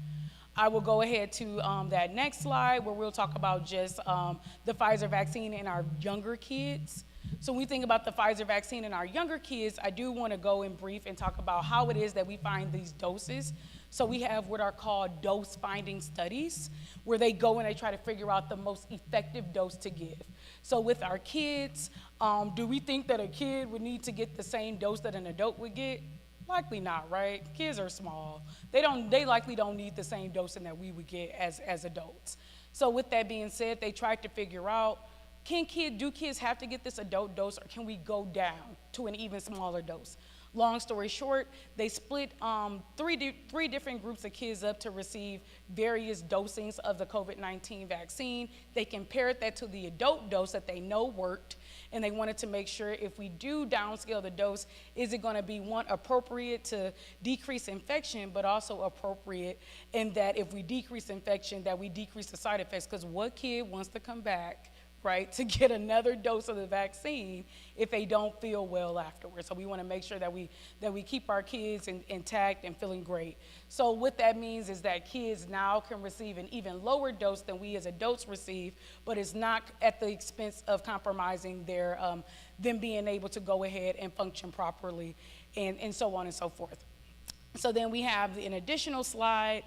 I will go ahead to that next slide, where we'll talk about just the Pfizer vaccine in our younger kids. So when we think about the Pfizer vaccine in our younger kids, I do want to go in brief and talk about how it is that we find these doses. So we have what are called dose finding studies, where they go and they try to figure out the most effective dose to give. So with our kids, do we think that a kid would need to get the same dose that an adult would get? Likely not, right? Kids are small. They likely don't need the same dosing that we would get as adults. So with that being said, they tried to figure out, do kids have to get this adult dose, or can we go down to an even smaller dose? Long story short, they split three different groups of kids up to receive various dosings of the COVID-19 vaccine. They compared that to the adult dose that they know worked, and they wanted to make sure if we do downscale the dose, is it going to be, one, appropriate to decrease infection, but also appropriate in that if we decrease infection, that we decrease the side effects, because what kid wants to come back, right, to get another dose of the vaccine if they don't feel well afterwards? So we want to make sure that we keep our kids intact and feeling great. So what that means is that kids now can receive an even lower dose than we as adults receive, but it's not at the expense of compromising their them being able to go ahead and function properly, and so on and so forth. So then we have an additional slide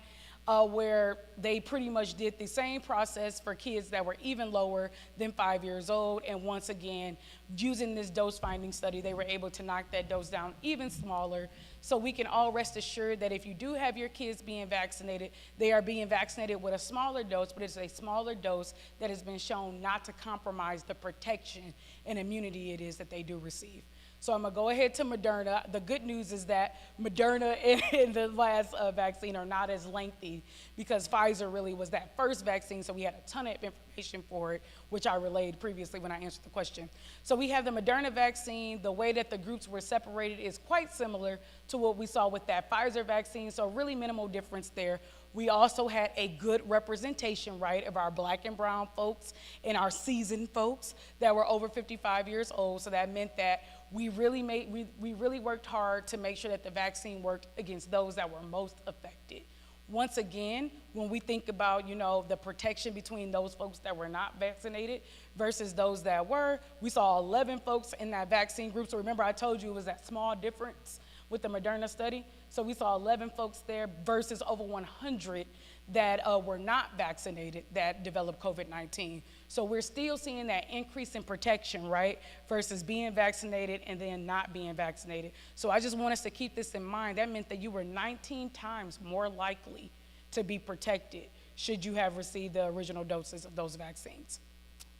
where they pretty much did the same process for kids that were even lower than 5 years old. And once again, using this dose finding study, they were able to knock that dose down even smaller. So we can all rest assured that if you do have your kids being vaccinated, they are being vaccinated with a smaller dose, but it's a smaller dose that has been shown not to compromise the protection and immunity it is that they do receive. So I'm gonna go ahead to Moderna. The good news is that Moderna and the last vaccine are not as lengthy because Pfizer really was that first vaccine, so we had a ton of information for it, which I relayed previously when I answered the question. So we have the Moderna vaccine. The way that the groups were separated is quite similar to what we saw with that Pfizer vaccine, so really minimal difference there. We also had a good representation, right, of our black and brown folks and our seasoned folks that were over 55 years old. So that meant that we really worked hard to make sure that the vaccine worked against those that were most affected. Once again, when we think about, the protection between those folks that were not vaccinated versus those that were, we saw 11 folks in that vaccine group. So remember I told you it was that small difference with the Moderna study. So we saw 11 folks there versus over 100 that were not vaccinated that developed COVID-19. So we're still seeing that increase in protection, right, versus being vaccinated and then not being vaccinated. So I just want us to keep this in mind. That meant that you were 19 times more likely to be protected should you have received the original doses of those vaccines.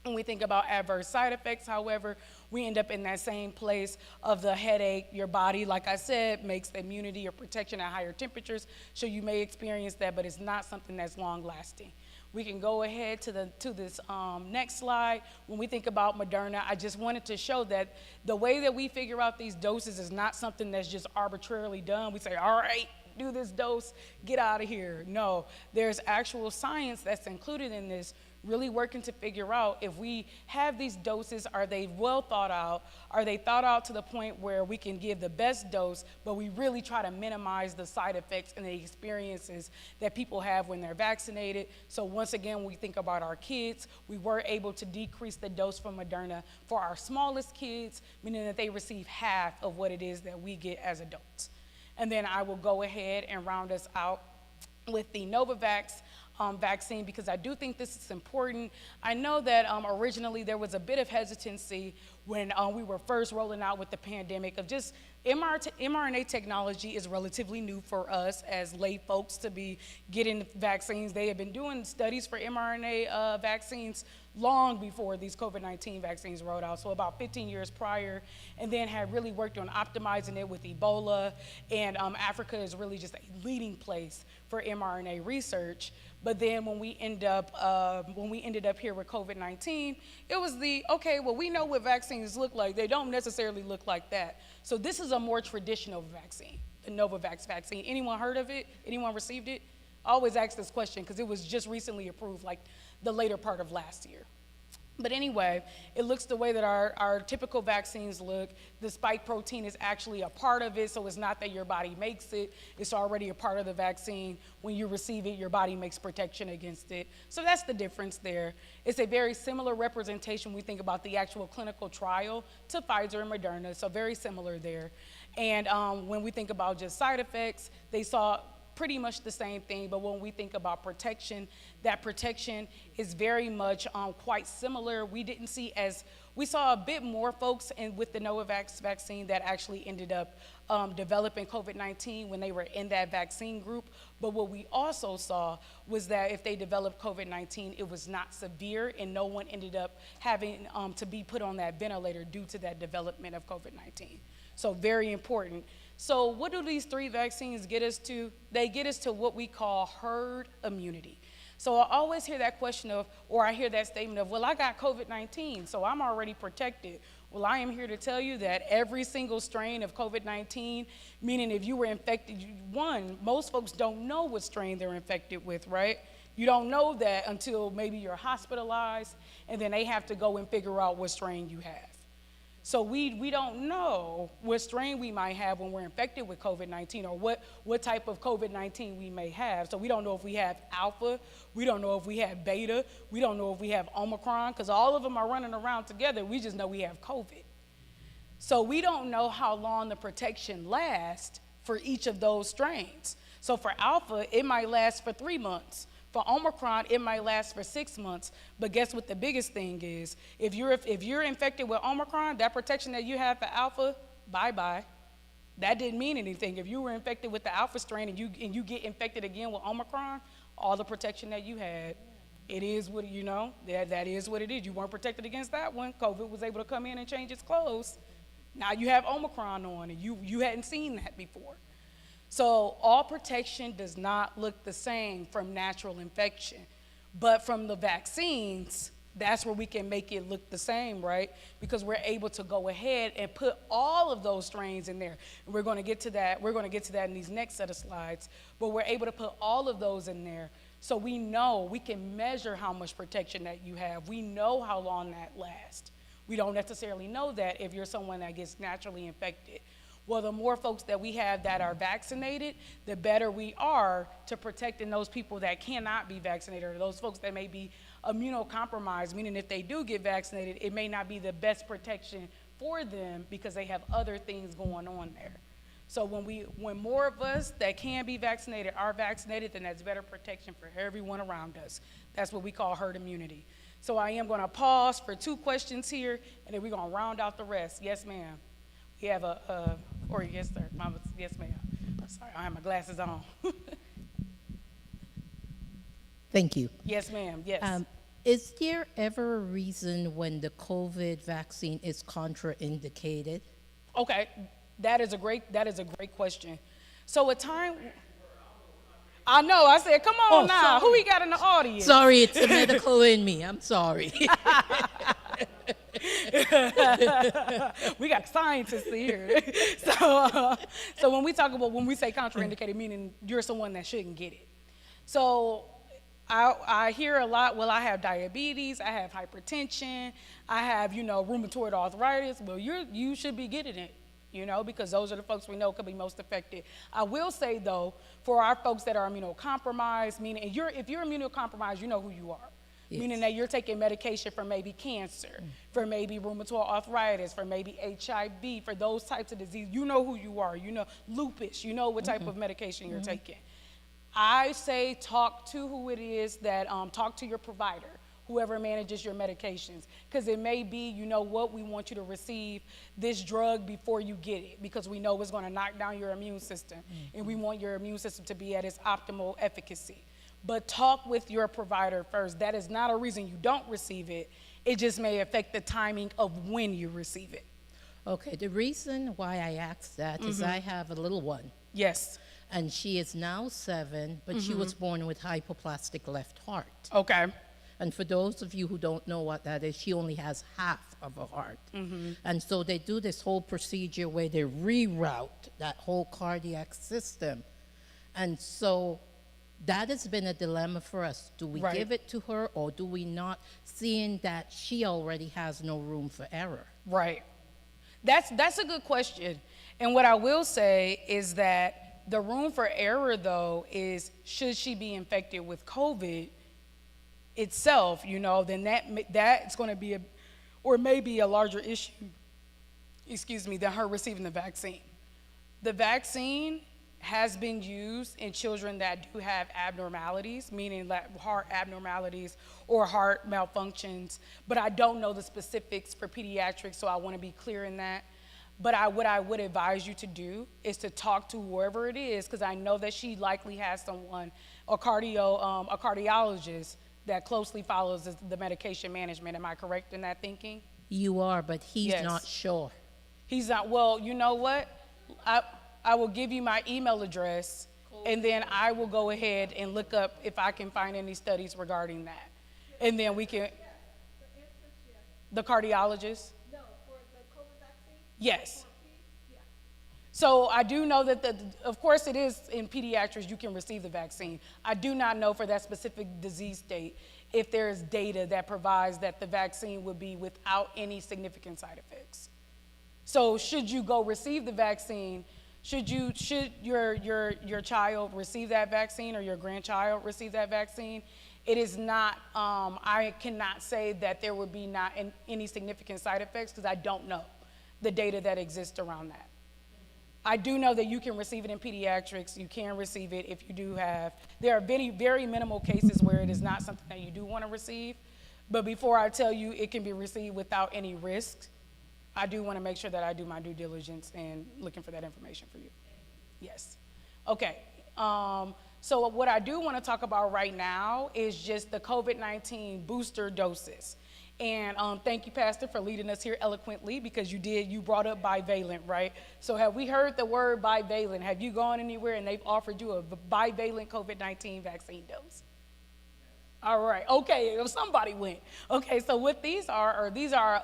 When we think about adverse side effects, however, we end up in that same place of the headache. Your body, like I said, makes the immunity or protection at higher temperatures, so you may experience that, but it's not something that's long lasting. We can go ahead to this next slide. When we think about Moderna, I just wanted to show that the way that we figure out these doses is not something that's just arbitrarily done. We say, all right, do this dose, get out of here. No, there's actual science that's included in this, really working to figure out if we have these doses, are they well thought out? Are they thought out to the point where we can give the best dose, but we really try to minimize the side effects and the experiences that people have when they're vaccinated? So once again, when we think about our kids, we were able to decrease the dose from Moderna for our smallest kids, meaning that they receive half of what it is that we get as adults. And then I will go ahead and round us out with the Novavax vaccine, because I do think this is important. I know that originally there was a bit of hesitancy when we were first rolling out with the pandemic of just mRNA technology is relatively new for us as lay folks to be getting vaccines. They have been doing studies for mRNA vaccines long before these COVID-19 vaccines rolled out, so about 15 years prior, and then had really worked on optimizing it with Ebola, and Africa is really just a leading place for mRNA research. But then when we ended up here with COVID-19, it was okay, well, we know what vaccines look like. They don't necessarily look like that. So this is a more traditional vaccine, the Novavax vaccine. Anyone heard of it? Anyone received it? I always ask this question because it was just recently approved, like the later part of last year. But anyway, it looks the way that our typical vaccines look. The spike protein is actually a part of it, so it's not that your body makes it. It's already a part of the vaccine. When you receive it, your body makes protection against it. So that's the difference there. It's a very similar representation when we think about the actual clinical trial to Pfizer and Moderna, so very similar there. And when we think about just side effects, they saw pretty much the same thing, but when we think about protection, that protection is very much quite similar. We saw a bit more folks with the Novavax vaccine that actually ended up developing COVID-19 when they were in that vaccine group. But what we also saw was that if they developed COVID-19, it was not severe, and no one ended up having to be put on that ventilator due to that development of COVID-19. So very important. So what do these three vaccines get us to? They get us to what we call herd immunity. So I always hear that question or I hear that statement of, well, I got COVID-19, so I'm already protected. Well, I am here to tell you that every single strain of COVID-19, meaning if you were infected, most folks don't know what strain they're infected with, right? You don't know that until maybe you're hospitalized, and then they have to go and figure out what strain you have. So we don't know what strain we might have when we're infected with COVID-19, or what type of COVID-19 we may have. So we don't know if we have alpha, we don't know if we have beta, we don't know if we have Omicron, because all of them are running around together. We just know we have COVID. So we don't know how long the protection lasts for each of those strains. So for alpha, it might last for 3 months. For Omicron, it might last for 6 months, but guess what the biggest thing is? If you're infected with Omicron, that protection that you have for alpha, bye-bye. That didn't mean anything. If you were infected with the alpha strain and you get infected again with Omicron, all the protection that you had, it is what, that is what it is. You weren't protected against that one. COVID was able to come in and change its clothes. Now you have Omicron on, and you hadn't seen that before. So all protection does not look the same from natural infection. But from the vaccines, that's where we can make it look the same, right? Because we're able to go ahead and put all of those strains in there. And we're going to get to that. We're going to get to that in these next set of slides. But we're able to put all of those in there. So we know, we can measure how much protection that you have. We know how long that lasts. We don't necessarily know that if you're someone that gets naturally infected. Well, the more folks that we have that are vaccinated, the better we are to protecting those people that cannot be vaccinated, or those folks that may be immunocompromised, meaning if they do get vaccinated, it may not be the best protection for them because they have other things going on there. So when more of us that can be vaccinated are vaccinated, then that's better protection for everyone around us. That's what we call herd immunity. So I am going to pause for 2 questions here, and then we're going to round out the rest. Yes, ma'am. We have or yes, sir. Mama, yes, ma'am. Sorry, I have my glasses on. Thank you. Yes, ma'am. Yes. Is there ever a reason when the COVID vaccine is contraindicated? Okay, that is a great question. So a time, I know, I said, come on now, who we got in the audience? Sorry, it's the medical in me. I'm sorry. We got scientists here. So when we say contraindicated, meaning you're someone that shouldn't get it. So I hear a lot, well, I have diabetes, I have hypertension, I have, rheumatoid arthritis. Well, you should be getting it, because those are the folks we know could be most affected. I will say, though, for our folks that are immunocompromised, meaning if you're immunocompromised, you know who you are. Yes. Meaning that you're taking medication for maybe cancer, for maybe rheumatoid arthritis, for maybe HIV, for those types of disease. You know who you are. You know lupus. You know what type of medication you're taking. I say talk to who it is that, talk to your provider, whoever manages your medications. Because it may be, we want you to receive this drug before you get it, because we know it's going to knock down your immune system, and we want your immune system to be at its optimal efficacy. But talk with your provider first. That is not a reason you don't receive it. It just may affect the timing of when you receive it. Okay, the reason why I asked that is I have a little one. Yes. And she is now 7, but she was born with hypoplastic left heart. Okay. And for those of you who don't know what that is, she only has half of a heart. And so they do this whole procedure where they reroute that whole cardiac system. And so that has been a dilemma for us. Do we give it to her or do we not, seeing that she already has no room for error? Right. That's a good question. And what I will say is that the room for error, though, is should she be infected with COVID itself, then that's going to be maybe a larger issue, than her receiving the vaccine. The vaccine has been used in children that do have abnormalities, meaning like heart abnormalities or heart malfunctions, but I don't know the specifics for pediatrics, so I want to be clear in that. But what I would advise you to do is to talk to whoever it is, because I know that she likely has someone, a cardiologist that closely follows the medication management. Am I correct in that thinking? You are, but he's not sure. He's not. Well, you know what? I will give you my email address, and then I will go ahead and look up if I can find any studies regarding that. And then we can. The cardiologist? No, for the COVID vaccine? Yes. So I do know that, of course it is in pediatrics you can receive the vaccine. I do not know for that specific disease state if there is data that provides that the vaccine would be without any significant side effects. So should you go receive the vaccine, should your child receive that vaccine or your grandchild receive that vaccine? It is not, I cannot say that there would be not any significant side effects because I don't know the data that exists around that. I do know that you can receive it in pediatrics. You can receive it if you do have, there are very, very minimal cases where it is not something that you do want to receive. But before I tell you it can be received without any risk, I do want to make sure that I do my due diligence and looking for that information for you. Yes. Okay. So what I do want to talk about right now is just the COVID-19 booster doses. And thank you, Pastor, for leading us here eloquently, because you brought up bivalent, right? So have we heard the word bivalent? Have you gone anywhere and they've offered you a bivalent COVID-19 vaccine dose? All right, okay, if somebody went. Okay, so what these are our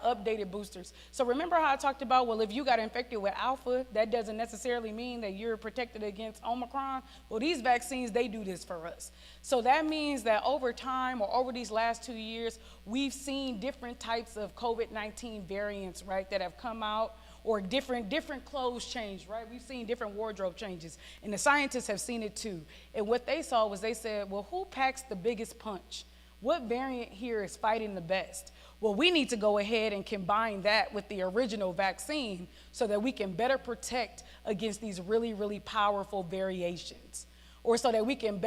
updated boosters. So remember how I talked about, well, if you got infected with Alpha, that doesn't necessarily mean that you're protected against Omicron. Well, these vaccines, they do this for us. So that means that over time, or over these last 2 years, we've seen different types of COVID-19 variants, right, that have come out, or different clothes change, right? We've seen different wardrobe changes, and the scientists have seen it too. And what they saw was, they said, well, who packs the biggest punch? What variant here is fighting the best? Well, we need to go ahead and combine that with the original vaccine so that we can better protect against these really, really powerful variations, or so that we can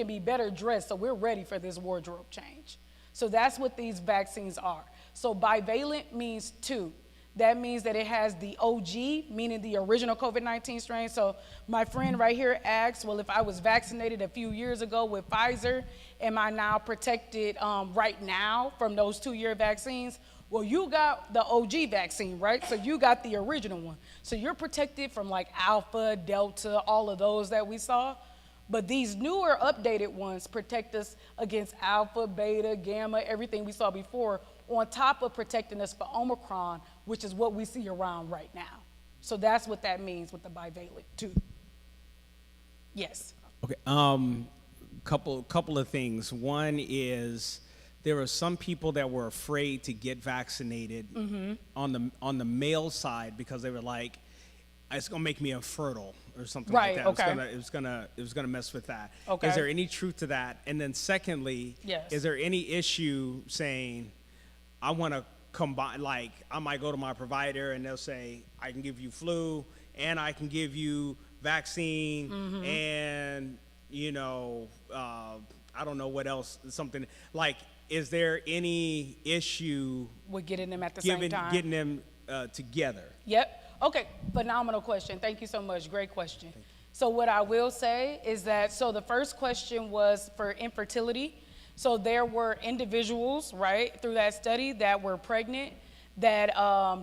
be better dressed, so we're ready for this wardrobe change. So that's what these vaccines are. So bivalent means two. That means that it has the OG, meaning the original COVID-19 strain. So my friend right here asked, well, if I was vaccinated a few years ago with Pfizer, am I now protected right now from those 2-year vaccines? Well, you got the OG vaccine, right? So you got the original one. So you're protected from like Alpha, Delta, all of those that we saw. But these newer updated ones protect us against Alpha, Beta, Gamma, everything we saw before, on top of protecting us for Omicron, which is what we see around right now. So that's what that means with the bivalent too. Yes. Okay. Couple of things. One is, there are some people that were afraid to get vaccinated on the male side, because they were like, it's gonna make me infertile or something like that. Okay. It was gonna mess with that. Okay. Is there any truth to that? And then secondly, Yes. is there any issue saying, I want to combine, like I might go to my provider and they'll say, I can give you flu and I can give you vaccine and, I don't know what else, something like, is there any issue We're getting them at the same time. getting them together? Yep. Okay. Phenomenal question. Thank you so much. Great question. So what I will say is that, so the first question was for infertility. So there were individuals, right, through that study that were pregnant that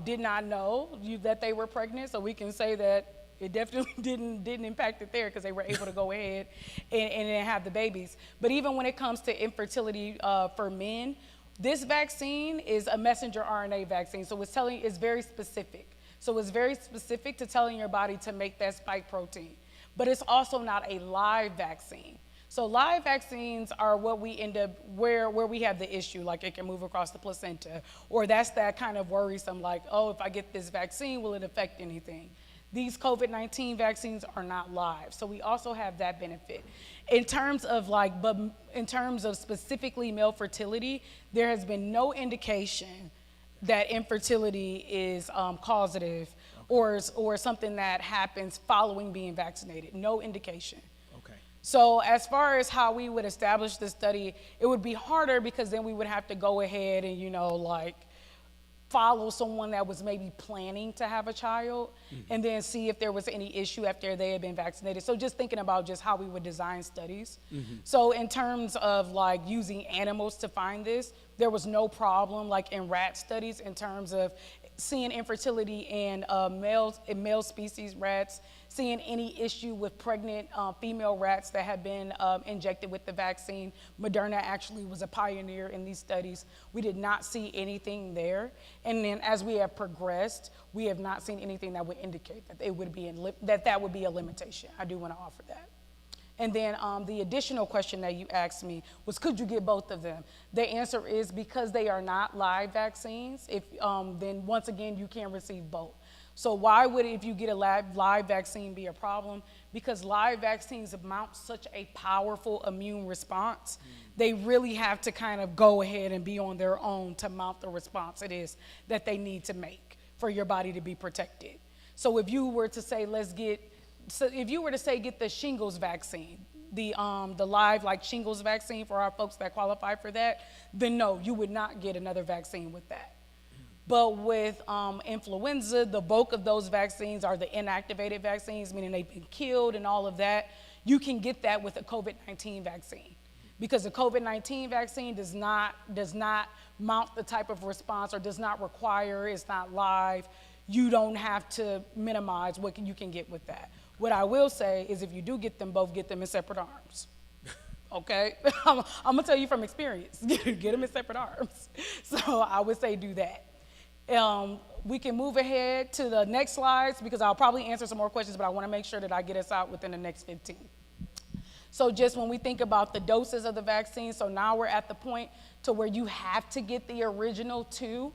did not know that they were pregnant. So we can say that it definitely didn't impact it there, because they were able to go ahead and have the babies. But even when it comes to infertility for men, this vaccine is a messenger RNA vaccine. So it's very specific. So it's very specific to telling your body to make that spike protein. But it's also not a live vaccine. So live vaccines are what we end up, where we have the issue, like it can move across the placenta, or that's that kind of worrisome, like, oh, if I get this vaccine, will it affect anything? These COVID-19 vaccines are not live, so we also have that benefit. In terms of specifically male fertility, there has been no indication that infertility is causative or something that happens following being vaccinated. No indication. So as far as how we would establish the study, it would be harder, because then we would have to go ahead and, follow someone that was maybe planning to have a child and then see if there was any issue after they had been vaccinated. So just thinking about just how we would design studies. So in terms of using animals to find this, there was no problem in rat studies in terms of seeing infertility in male species rats, seeing any issue with pregnant female rats that had been injected with the vaccine. Moderna actually was a pioneer in these studies. We did not see anything there. And then as we have progressed, we have not seen anything that would indicate that it would be that would be a limitation. I do want to offer that. And then the additional question that you asked me was, could you get both of them? The answer is, because they are not live vaccines, then once again, you can receive both. So why would, if you get a live vaccine, be a problem? Because live vaccines mount such a powerful immune response. They really have to kind of go ahead and be on their own to mount the response it is that they need to make for your body to be protected. So if you were to say, get the shingles vaccine, the live shingles vaccine for our folks that qualify for that, then no, you would not get another vaccine with that. But with influenza, the bulk of those vaccines are the inactivated vaccines, meaning they've been killed and all of that. You can get that with a COVID-19 vaccine. because the COVID-19 vaccine does not mount the type of response, or does not require, it's not live. You don't have to minimize what you can get with that. What I will say is if you do get them both, get them in separate arms. Okay? I'm gonna tell you from experience, get them in separate arms. So I would say do that. We can move ahead to the next slides because I'll probably answer some more questions, but I wanna make sure that I get us out within the next 15. So just when we think about the doses of the vaccine, so now we're at the point to where you have to get the original 2,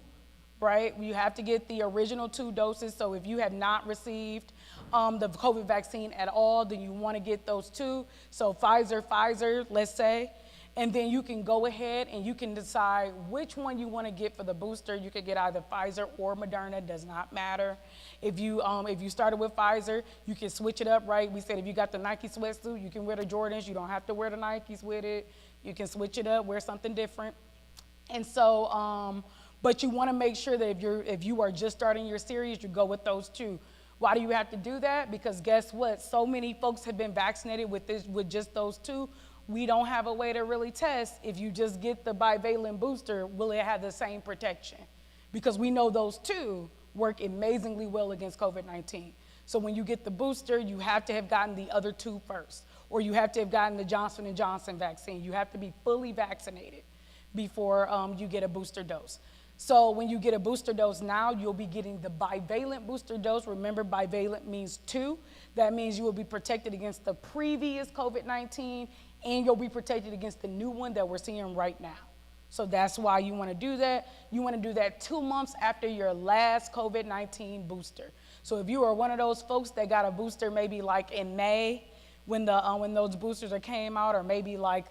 right? You have to get the original 2 doses. So if you have not received the COVID vaccine at all, then you want to get those 2. So Pfizer, let's say, and then you can go ahead and you can decide which one you want to get for the booster. You could get either Pfizer or Moderna, does not matter. If you started with Pfizer, you can switch it up, right? We said if you got the Nike sweatsuit, you can wear the Jordans. You don't have to wear the Nikes with it. You can switch it up, wear something different. And so, but you want to make sure that if you are just starting your series, you go with those 2. Why do you have to do that? Because guess what? So many folks have been vaccinated with just those 2. We don't have a way to really test if you just get the bivalent booster, will it have the same protection? Because we know those 2 work amazingly well against COVID-19. So when you get the booster, you have to have gotten the other 2 first, or you have to have gotten the Johnson & Johnson vaccine. You have to be fully vaccinated before you get a booster dose. So when you get a booster dose now, you'll be getting the bivalent booster dose. Remember, bivalent means 2. That means you will be protected against the previous COVID-19, and you'll be protected against the new one that we're seeing right now. So that's why you want to do that. You want to do that 2 months after your last COVID-19 booster. So if you are one of those folks that got a booster maybe like in May when those boosters came out, or maybe like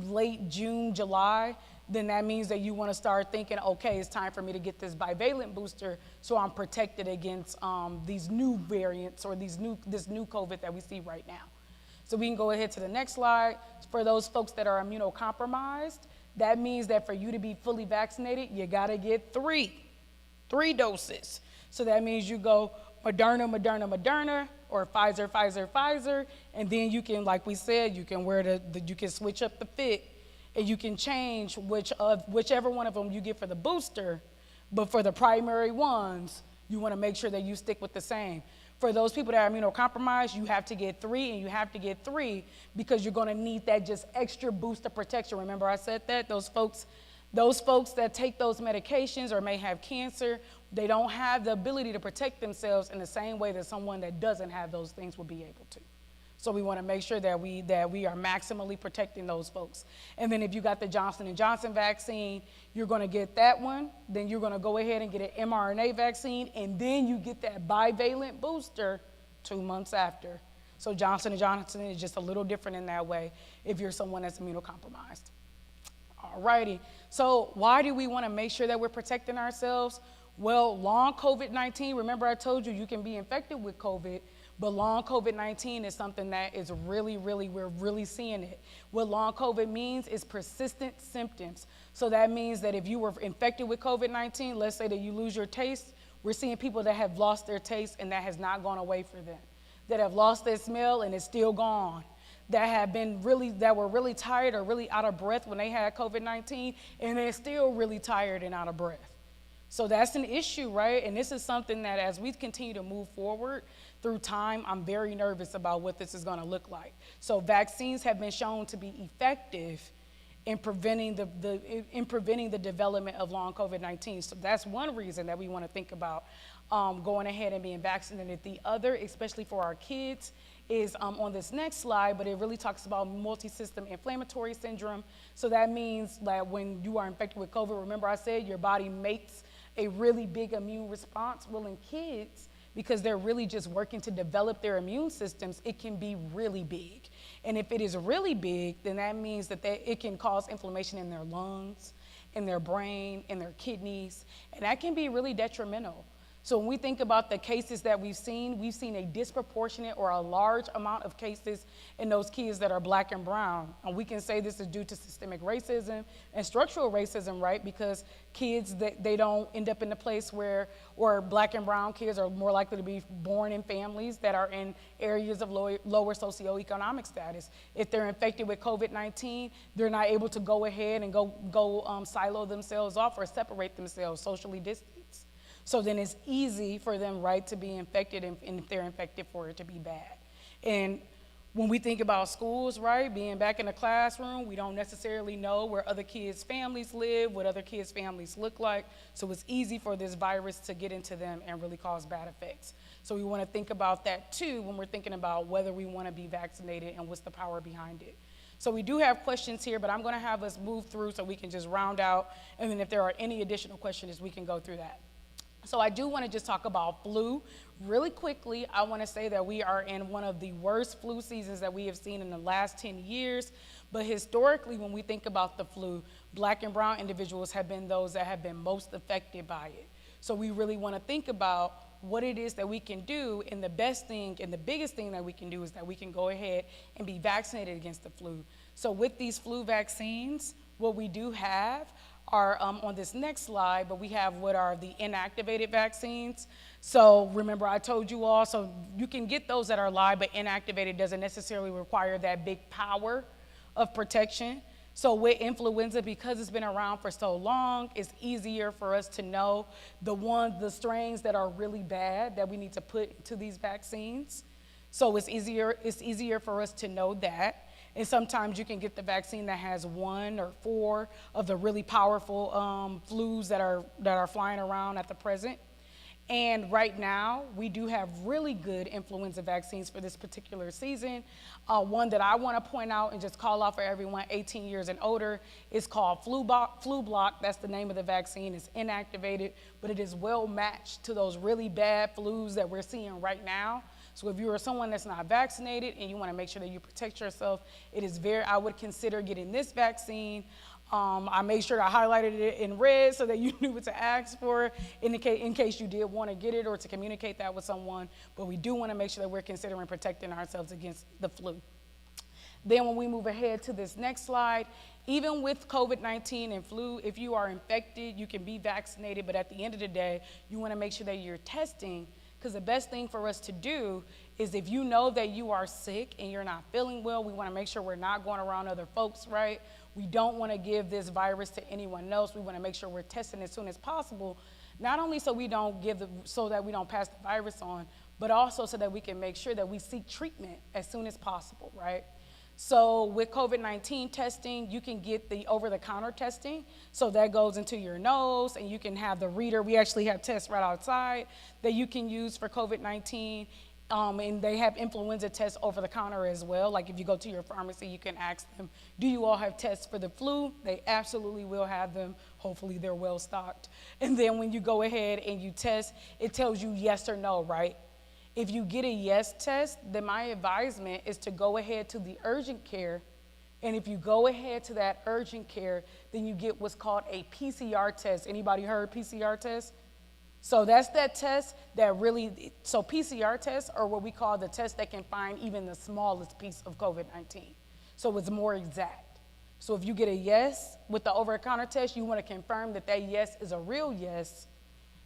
late June, July, then that means that you want to start thinking, okay, it's time for me to get this bivalent booster so I'm protected against these new variants or this new COVID that we see right now. So we can go ahead to the next slide. For those folks that are immunocompromised, that means that for you to be fully vaccinated, you got to get 3 doses. So that means you go Moderna, or Pfizer, and then you can, like we said, you can you can switch up the fit, and you can change whichever one of them you get for the booster, but for the primary ones, you want to make sure that you stick with the same. For those people that are immunocompromised, you have to get 3, and you have to get 3 because you're going to need that just extra boost of protection. Remember I said that? Those folks that take those medications or may have cancer, they don't have the ability to protect themselves in the same way that someone that doesn't have those things will be able to. So we want to make sure that we are maximally protecting those folks. And then if you got the Johnson & Johnson vaccine, you're going to get that one. Then you're going to go ahead and get an mRNA vaccine, and then you get that bivalent booster 2 months after. So Johnson & Johnson is just a little different in that way if you're someone that's immunocompromised. All righty. So why do we want to make sure that we're protecting ourselves? Well, long COVID-19, remember I told you can be infected with COVID, but long COVID-19 is something that is we're really seeing it. What long COVID means is persistent symptoms. So that means that if you were infected with COVID-19, let's say that you lose your taste, we're seeing people that have lost their taste and that has not gone away for them, that have lost their smell and it's still gone, that were really tired or really out of breath when they had COVID-19, and they're still really tired and out of breath. So that's an issue, right? And this is something that as we continue to move forward through time, I'm very nervous about what this is going to look like. So vaccines have been shown to be effective in preventing the development of long COVID-19. So that's one reason that we want to think about going ahead and being vaccinated. The other, especially for our kids, is on this next slide, but it really talks about multi-system inflammatory syndrome. So that means that when you are infected with COVID, remember I said your body makes a really big immune response. Well, in kids, because they're really just working to develop their immune systems, it can be really big. And if it is really big, then that means that it can cause inflammation in their lungs, in their brain, in their kidneys, and that can be really detrimental. So when we think about the cases that we've seen a disproportionate or a large amount of cases in those kids that are black and brown. And we can say this is due to systemic racism and structural racism, right? Because kids, they don't end up in a place where, or black and brown kids are more likely to be born in families that are in areas of lower socioeconomic status. If they're infected with COVID-19, they're not able to go ahead and go silo themselves off or separate themselves, socially distance. So then it's easy for them, right, to be infected, and if they're infected, for it to be bad. And when we think about schools, right, being back in the classroom, we don't necessarily know where other kids' families live, what other kids' families look like. So it's easy for this virus to get into them and really cause bad effects. So we want to think about that too when we're thinking about whether we want to be vaccinated and what's the power behind it. So we do have questions here, but I'm going to have us move through so we can just round out. And then if there are any additional questions, we can go through that. So I do want to just talk about flu really quickly. I want to say that we are in one of the worst flu seasons that we have seen in the last 10 years. But historically, when we think about the flu, black and brown individuals have been those that have been most affected by it. So we really want to think about what it is that we can do, and the best thing and the biggest thing that we can do is that we can go ahead and be vaccinated against the flu. So with these flu vaccines, what we do have are on this next slide, but we have what are the inactivated vaccines. So remember, I told you all, so you can get those that are live, but inactivated doesn't necessarily require that big power of protection. So with influenza, because it's been around for so long, it's easier for us to know the strains that are really bad that we need to put into these vaccines. So it's easier for us to know that. And sometimes you can get the vaccine that has 1 or 4 of the really powerful flus that are flying around at the present. And right now, we do have really good influenza vaccines for this particular season. One that I want to point out and just call out for everyone 18 years and older is called Flu Block. That's the name of the vaccine. It's inactivated, but it is well matched to those really bad flus that we're seeing right now. So if you are someone that's not vaccinated and you want to make sure that you protect yourself, I would consider getting this vaccine. I made sure I highlighted it in red so that you knew what to ask for in case you did want to get it or to communicate that with someone. But we do want to make sure that we're considering protecting ourselves against the flu. Then when we move ahead to this next slide, even with COVID-19 and flu, if you are infected, you can be vaccinated. But at the end of the day, you want to make sure that you're testing, because the best thing for us to do is if you know that you are sick and you're not feeling well, we want to make sure we're not going around other folks, right? We don't want to give this virus to anyone else. We want to make sure we're testing as soon as possible, not only so that we don't pass the virus on, but also so that we can make sure that we seek treatment as soon as possible, right? So with COVID-19 testing, you can get the over-the-counter testing. So that goes into your nose, and you can have the reader. We actually have tests right outside that you can use for COVID-19. And they have influenza tests over the counter as well. Like if you go to your pharmacy, you can ask them, do you all have tests for the flu? They absolutely will have them. Hopefully they're well stocked. And then when you go ahead and you test, it tells you yes or no, right? If you get a yes test, then my advisement is to go ahead to the urgent care. And if you go ahead to that urgent care, then you get what's called a PCR test. Anybody heard PCR test? So that's that test so PCR tests are what we call the test that can find even the smallest piece of COVID-19. So it's more exact. So if you get a yes with the over-the-counter test, you want to confirm that yes is a real yes,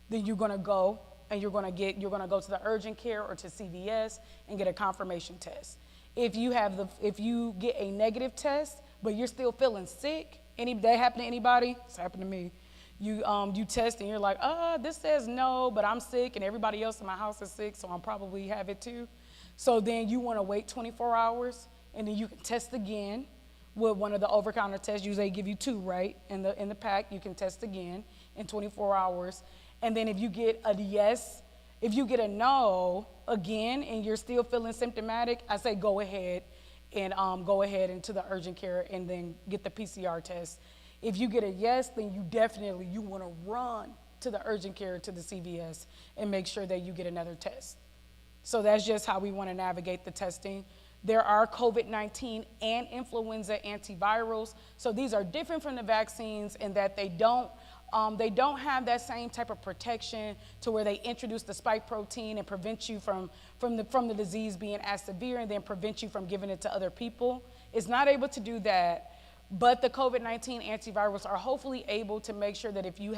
then you're going to go and you're going to go to the urgent care or to CVS and get a confirmation test. If you get a negative test, but you're still feeling sick, that happen to anybody? It's happened to me. You test and you're like, this says no, but I'm sick and everybody else in my house is sick, so I'll probably have it too. So then you want to wait 24 hours and then you can test again with one of the over-counter tests. Usually they give you 2, right? In the pack, you can test again in 24 hours. And then if you get a yes, if you get a no again and you're still feeling symptomatic, I say go ahead into the urgent care and then get the PCR test. If you get a yes, then you want to run to the urgent care, to the CVS, and make sure that you get another test. So that's just how we want to navigate the testing. There are COVID-19 and influenza antivirals. So these are different from the vaccines in that they don't They don't have that same type of protection to where they introduce the spike protein and prevent you from the disease being as severe and then prevent you from giving it to other people. It's not able to do that, but the COVID-19 antivirals are hopefully able to make sure that if you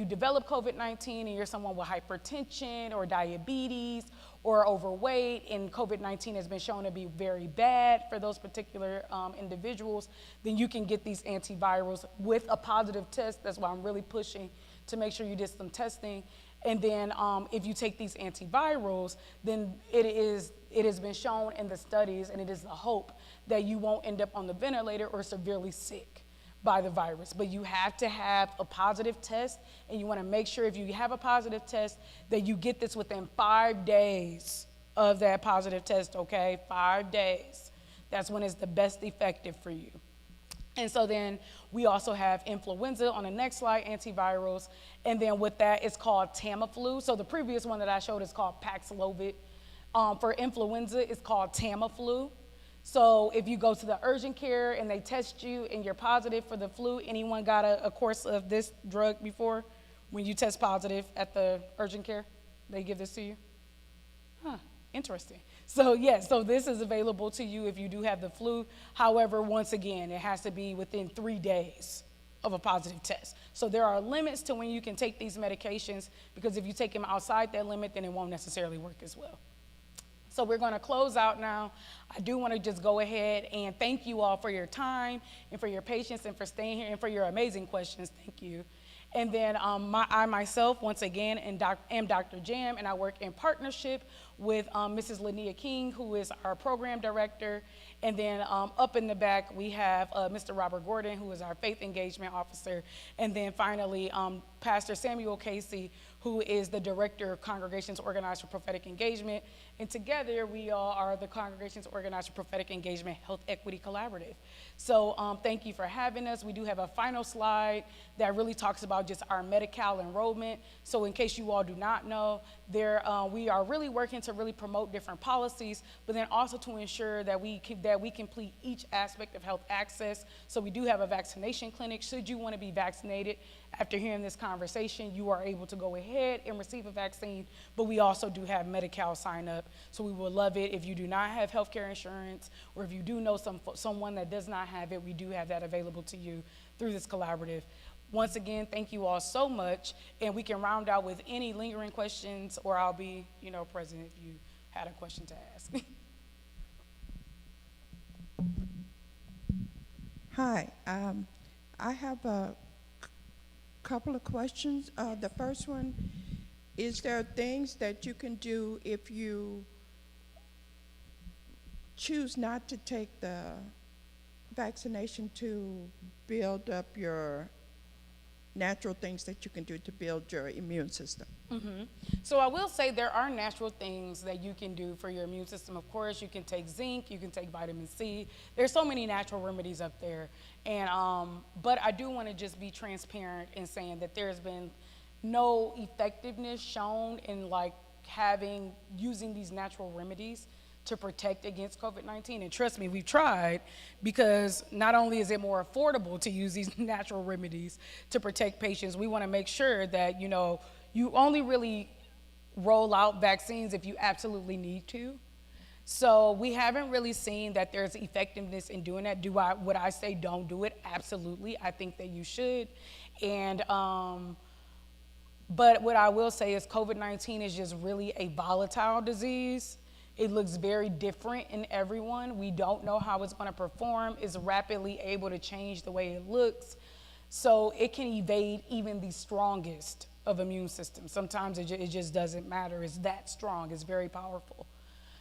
develop COVID-19 and you're someone with hypertension or diabetes or overweight, and COVID-19 has been shown to be very bad for those particular individuals, then you can get these antivirals with a positive test. That's why I'm really pushing to make sure you did some testing. And then if you take these antivirals, then it has been shown in the studies, and it is the hope that you won't end up on the ventilator or severely sick by the virus. But you have to have a positive test, and you want to make sure if you have a positive test that you get this within 5 days of that positive test, okay? 5 days. That's when it's the best effective for you. And so then we also have influenza on the next slide, antivirals. And then with that, it's called Tamiflu. So the previous one that I showed is called Paxlovid. For influenza, it's called Tamiflu. So if you go to the urgent care and they test you and you're positive for the flu, anyone got a course of this drug before? When you test positive at the urgent care, they give this to you? Huh, interesting. So yes, so this is available to you if you do have the flu. However, once again, it has to be within 3 days of a positive test. So there are limits to when you can take these medications, because if you take them outside that limit, then it won't necessarily work as well. So we're going to close out now. I do want to just go ahead and thank you all for your time and for your patience and for staying here and for your amazing questions. Thank you. And then I myself, once again, am Dr. Jam, and I work in partnership with Mrs. Lania King, who is our program director. And then up in the back, we have Mr. Robert Gordon, who is our faith engagement officer. And then finally, Pastor Samuel Casey, who is the director of Congregations Organized for Prophetic Engagement. And together, we all are the Congregations Organized for Prophetic Engagement Health Equity Collaborative. So thank you for having us. We do have a final slide that really talks about just our Medi-Cal enrollment. So in case you all do not know, we are really working to really promote different policies, but then also to ensure that we complete each aspect of health access. So we do have a vaccination clinic. Should you want to be vaccinated after hearing this conversation, you are able to go ahead and receive a vaccine, but we also do have Medi-Cal sign up. So we would love it if you do not have healthcare insurance, or if you do know someone that does not have it, we do have that available to you through this collaborative. Once again, thank you all so much, and we can round out with any lingering questions, or I'll be, present if you had a question to ask. Hi, I have a couple of questions. The first one, is there things that you can do if you choose not to take the vaccination to build up your natural things that you can do to build your immune system? Mm-hmm. So I will say there are natural things that you can do for your immune system. Of course, you can take zinc, you can take vitamin C. There's so many natural remedies up there. And but I do want to just be transparent in saying that there's been no effectiveness shown in using these natural remedies to protect against COVID-19. And trust me, we've tried, because not only is it more affordable to use these natural remedies to protect patients, we want to make sure that, you only really roll out vaccines if you absolutely need to. So we haven't really seen that there's effectiveness in doing that. Would I say don't do it? Absolutely. I think that you should. And, but what I will say is COVID-19 is just really a volatile disease. It looks very different in everyone. We don't know how it's going to perform. It's rapidly able to change the way it looks. So it can evade even the strongest of immune systems. Sometimes it just doesn't matter. It's that strong. It's very powerful.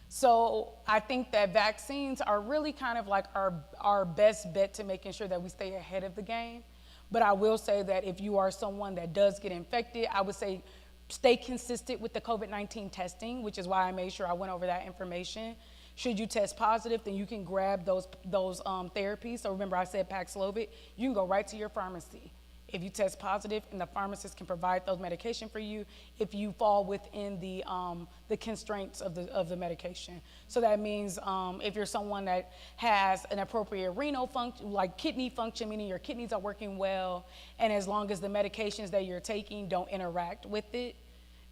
So I think that vaccines are really kind of like our best bet to making sure that we stay ahead of the game. But I will say that if you are someone that does get infected, I would say stay consistent with the COVID-19 testing, which is why I made sure I went over that information. Should you test positive, then you can grab those therapies. So remember I said Paxlovid. You can go right to your pharmacy if you test positive, and the pharmacist can provide those medication for you if you fall within the constraints of the medication. So that means if you're someone that has an appropriate renal function, like kidney function, meaning your kidneys are working well, and as long as the medications that you're taking don't interact with it,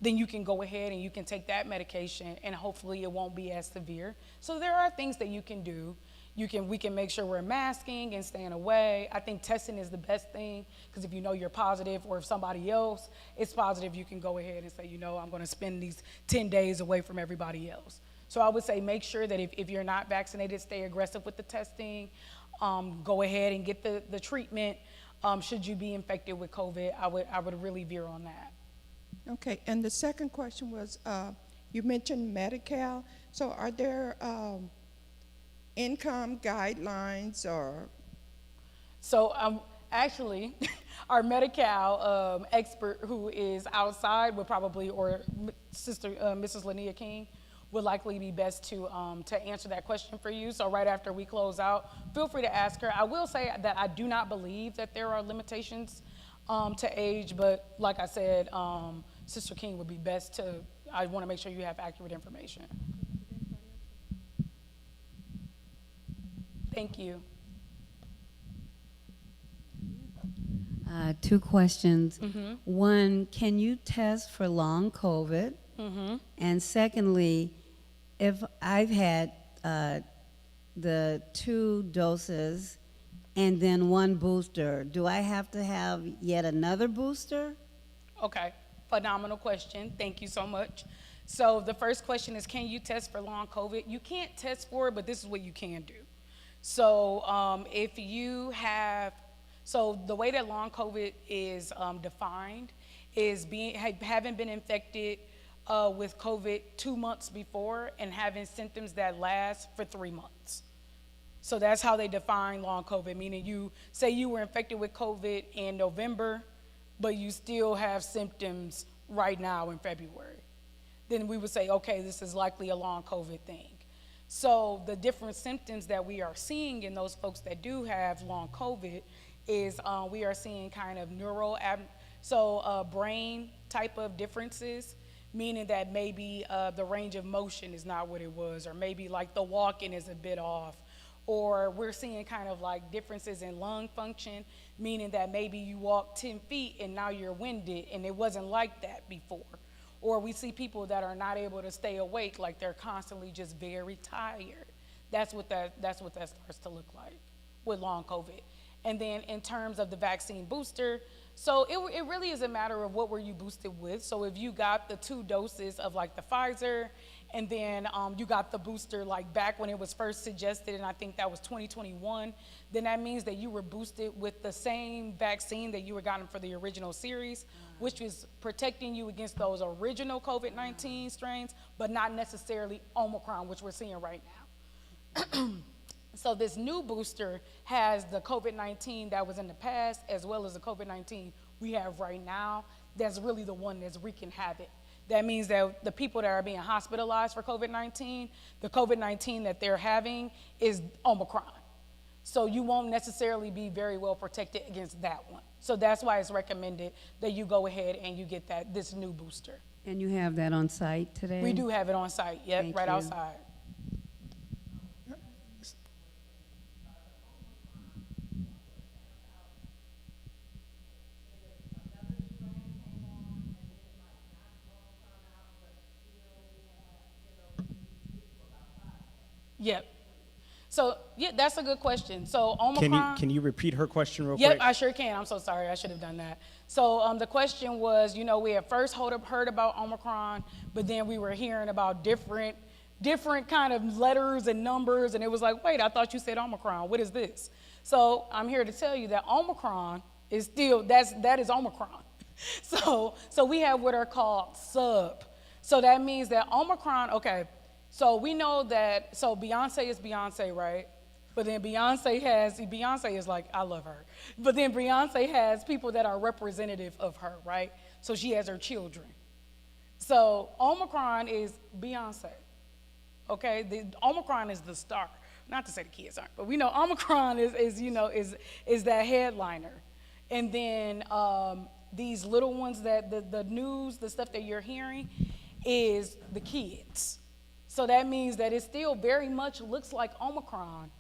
then you can go ahead and you can take that medication, and hopefully it won't be as severe. So there are things that you can do. We can make sure we're masking and staying away. I think testing is the best thing, because if you know you're positive, or if somebody else is positive, you can go ahead and say, you know, I'm going to spend these 10 days away from everybody else. So I would say make sure that if you're not vaccinated, stay aggressive with the testing. Go ahead and get the treatment. Should you be infected with COVID, I would really veer on that. Okay, and the second question was, you mentioned Medi-Cal. So are there income guidelines or? So actually, our Medi-Cal expert who is outside would probably, or Mrs. Lania King, would likely be best to answer that question for you. So right after we close out, feel free to ask her. I will say that I do not believe that there are limitations to age, but like I said, Sister King would be best to, I want to make sure you have accurate information. Thank you. 2 questions. One, can you test for long COVID? And secondly, if I've had the 2 doses and then 1 booster, do I have to have yet another booster? Okay, phenomenal question. Thank you so much. So the first question is, can you test for long COVID? You can't test for it, but this is what you can do. So if you have, so the way that long COVID is defined is having been infected with COVID 2 months before and having symptoms that last for 3 months. So that's how they define long COVID, meaning you say you were infected with COVID in November, but you still have symptoms right now in February. Then we would say, okay, this is likely a long COVID thing. So the different symptoms that we are seeing in those folks that do have long COVID is we are seeing kind of brain type of differences, meaning that maybe the range of motion is not what it was, or maybe like the walking is a bit off, or we're seeing kind of like differences in lung function, meaning that maybe you walk 10 feet and now you're winded and it wasn't like that before. Or we see people that are not able to stay awake, like they're constantly just very tired. That's what that starts to look like with long COVID. And then in terms of the vaccine booster, so it really is a matter of what were you boosted with. So if you got the 2 doses of like the Pfizer, and then you got the booster like back when it was first suggested, and I think that was 2021, then that means that you were boosted with the same vaccine that you were gotten for the original series, which was protecting you against those original COVID-19 strains, but not necessarily Omicron, which we're seeing right now. So this new booster has the COVID-19 that was in the past, as well as the COVID-19 we have right now. That's really the one that's wreaking havoc. That means that the people that are being hospitalized for COVID-19, the COVID-19 that they're having is Omicron. So you won't necessarily be very well protected against that one. So that's why it's recommended that you go ahead and you get this new booster. And you have that on site today? We do have it on site, yep, Thank right you. outside. Yep. So yeah, that's a good question. So Omicron. Can you repeat her question real Yep, quick? I sure can. I'm so sorry. I should have done that. So the question was, you know, we had first heard about Omicron, but then we were hearing about different kind of letters and numbers, and it was like, wait, I thought you said Omicron. What is this? So I'm here to tell you that Omicron is still, that is Omicron. So we have what are called sub. So that means that Omicron, okay, so we know that, so Beyonce is Beyonce, right? But then Beyonce is like, I love her. But then Beyonce has people that are representative of her, right? So she has her children. So Omicron is Beyonce, okay? Omicron is the star. Not to say the kids aren't, but we know Omicron is that headliner. And then these little ones that the news, the stuff that you're hearing is the kids. So that means that it still very much looks like Omicron,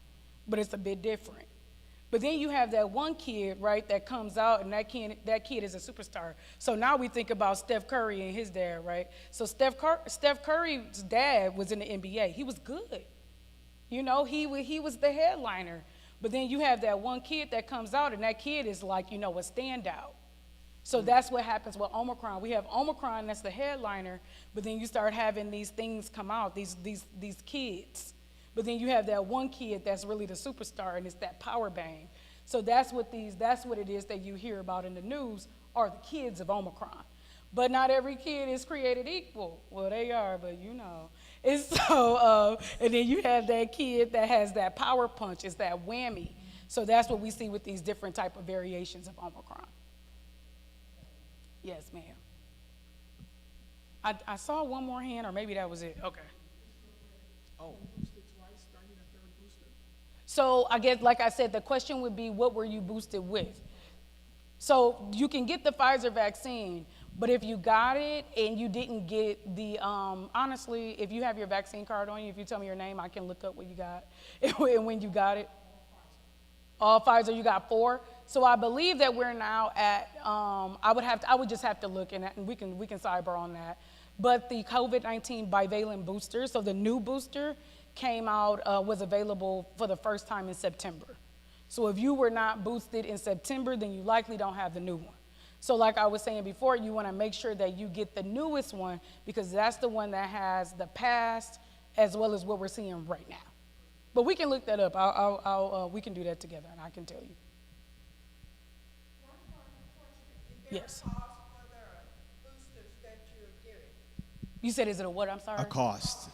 but it's a bit different. But then you have that one kid, right, that comes out, and that kid is a superstar. So now we think about Steph Curry and his dad, right? So Steph Curry's dad was in the NBA. He was good. You know, he was the headliner. But then you have that one kid that comes out, and that kid is like, you know, a standout. So that's what happens with Omicron. We have Omicron, that's the headliner, but then you start having these things come out, these kids. But then you have that one kid that's really the superstar, and it's that power bang. So that's what it is that you hear about in the news are the kids of Omicron. But not every kid is created equal. Well, they are, but you know. And so, and then you have that kid that has that power punch, it's that whammy. So that's what we see with these different type of variations of Omicron. Yes, ma'am. I saw one more hand, or maybe that was it. Okay. Oh. So I guess, like I said, the question would be, what were you boosted with? So you can get the Pfizer vaccine, but if you got it and you didn't get the, honestly, if you have your vaccine card on you, if you tell me your name, I can look up what you got and when you got it. All Pfizer, you got 4. So I believe that we're now at, I would just have to look, and we can cyber on that. But the COVID-19 bivalent booster, so the new booster came out, was available for the first time in September. So if you were not boosted in September, then you likely don't have the new one. So like I was saying before, you want to make sure that you get the newest one, because that's the one that has the past as well as what we're seeing right now. But we can look that up. We can do that together, and I can tell you. Yes. You said, is it a what? I'm sorry. A cost.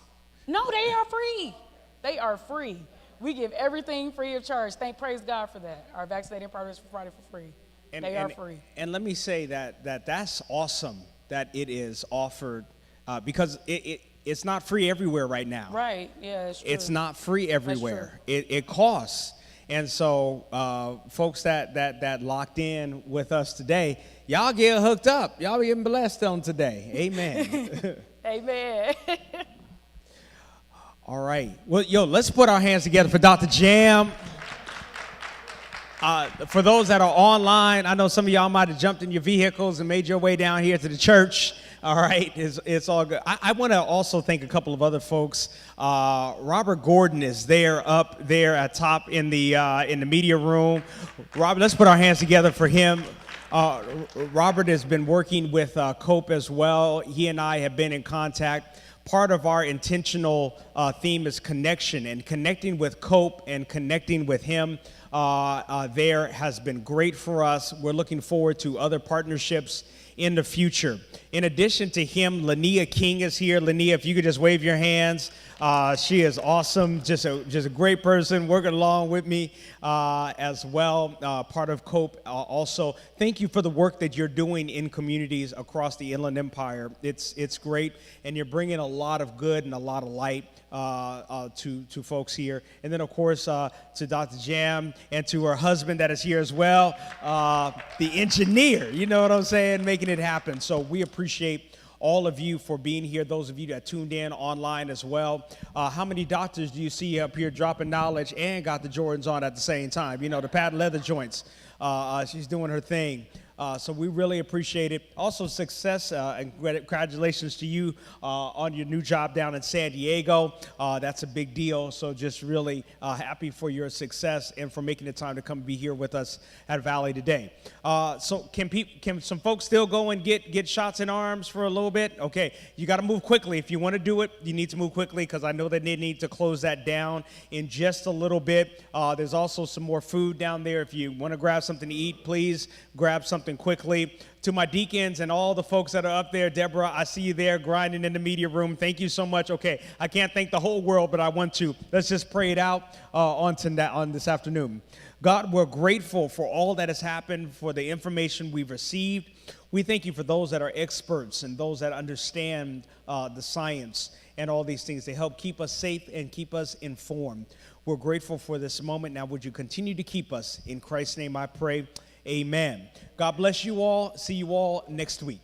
No, they are free. They are free. We give everything free of charge. Praise God for that. Our vaccinating programs for Friday for free. They are free. And let me say that's awesome that it is offered because it's not free everywhere right now. Right. Yeah, it's true. It's not free everywhere. It costs. And so folks that locked in with us today, y'all get hooked up. Y'all be getting blessed on today. Amen. Amen. All right. Well, let's put our hands together for Dr. Jam. For those that are online, I know some of y'all might have jumped in your vehicles and made your way down here to the church. All right, it's all good. I want to also thank a couple of other folks. Robert Gordon is there up there at top in the media room. Robert, let's put our hands together for him. Robert has been working with COPE as well. He and I have been in contact. Part of our intentional theme is connection, and connecting with COPE and connecting with him there has been great for us. We're looking forward to other partnerships in the future. In addition to him, Lania King is here. Lania, if you could just wave your hands. She is awesome, just a great person, working along with me as well, part of COPE also. Thank you for the work that you're doing in communities across the Inland Empire. It's great, and you're bringing a lot of good and a lot of light to folks here. And then, of course, to Dr. Jam and to her husband that is here as well, the engineer, you know what I'm saying, making it happen. So we appreciate all of you for being here, those of you that tuned in online as well. How many doctors do you see up here dropping knowledge and got the Jordans on at the same time? You know, the patent leather joints. She's doing her thing. So we really appreciate it. Also, success and congratulations to you on your new job down in San Diego. That's a big deal. So just really happy for your success and for making the time to come be here with us at Valley today. So can some folks still go and get shots in arms for a little bit? Okay, you got to move quickly. If you want to do it, you need to move quickly because I know that they need to close that down in just a little bit. There's also some more food down there. If you want to grab something to eat, please grab something quickly. To my deacons and all the folks that are up there, Deborah, I see you there grinding in the media room. Thank you so much. Okay, I can't thank the whole world, but I want to. Let's just pray it out on this afternoon. God, we're grateful for all that has happened, for the information we've received. We thank you for those that are experts and those that understand the science and all these things. They help keep us safe and keep us informed. We're grateful for this moment. Now, would you continue to keep us? In Christ's name I pray. Amen. God bless you all. See you all next week.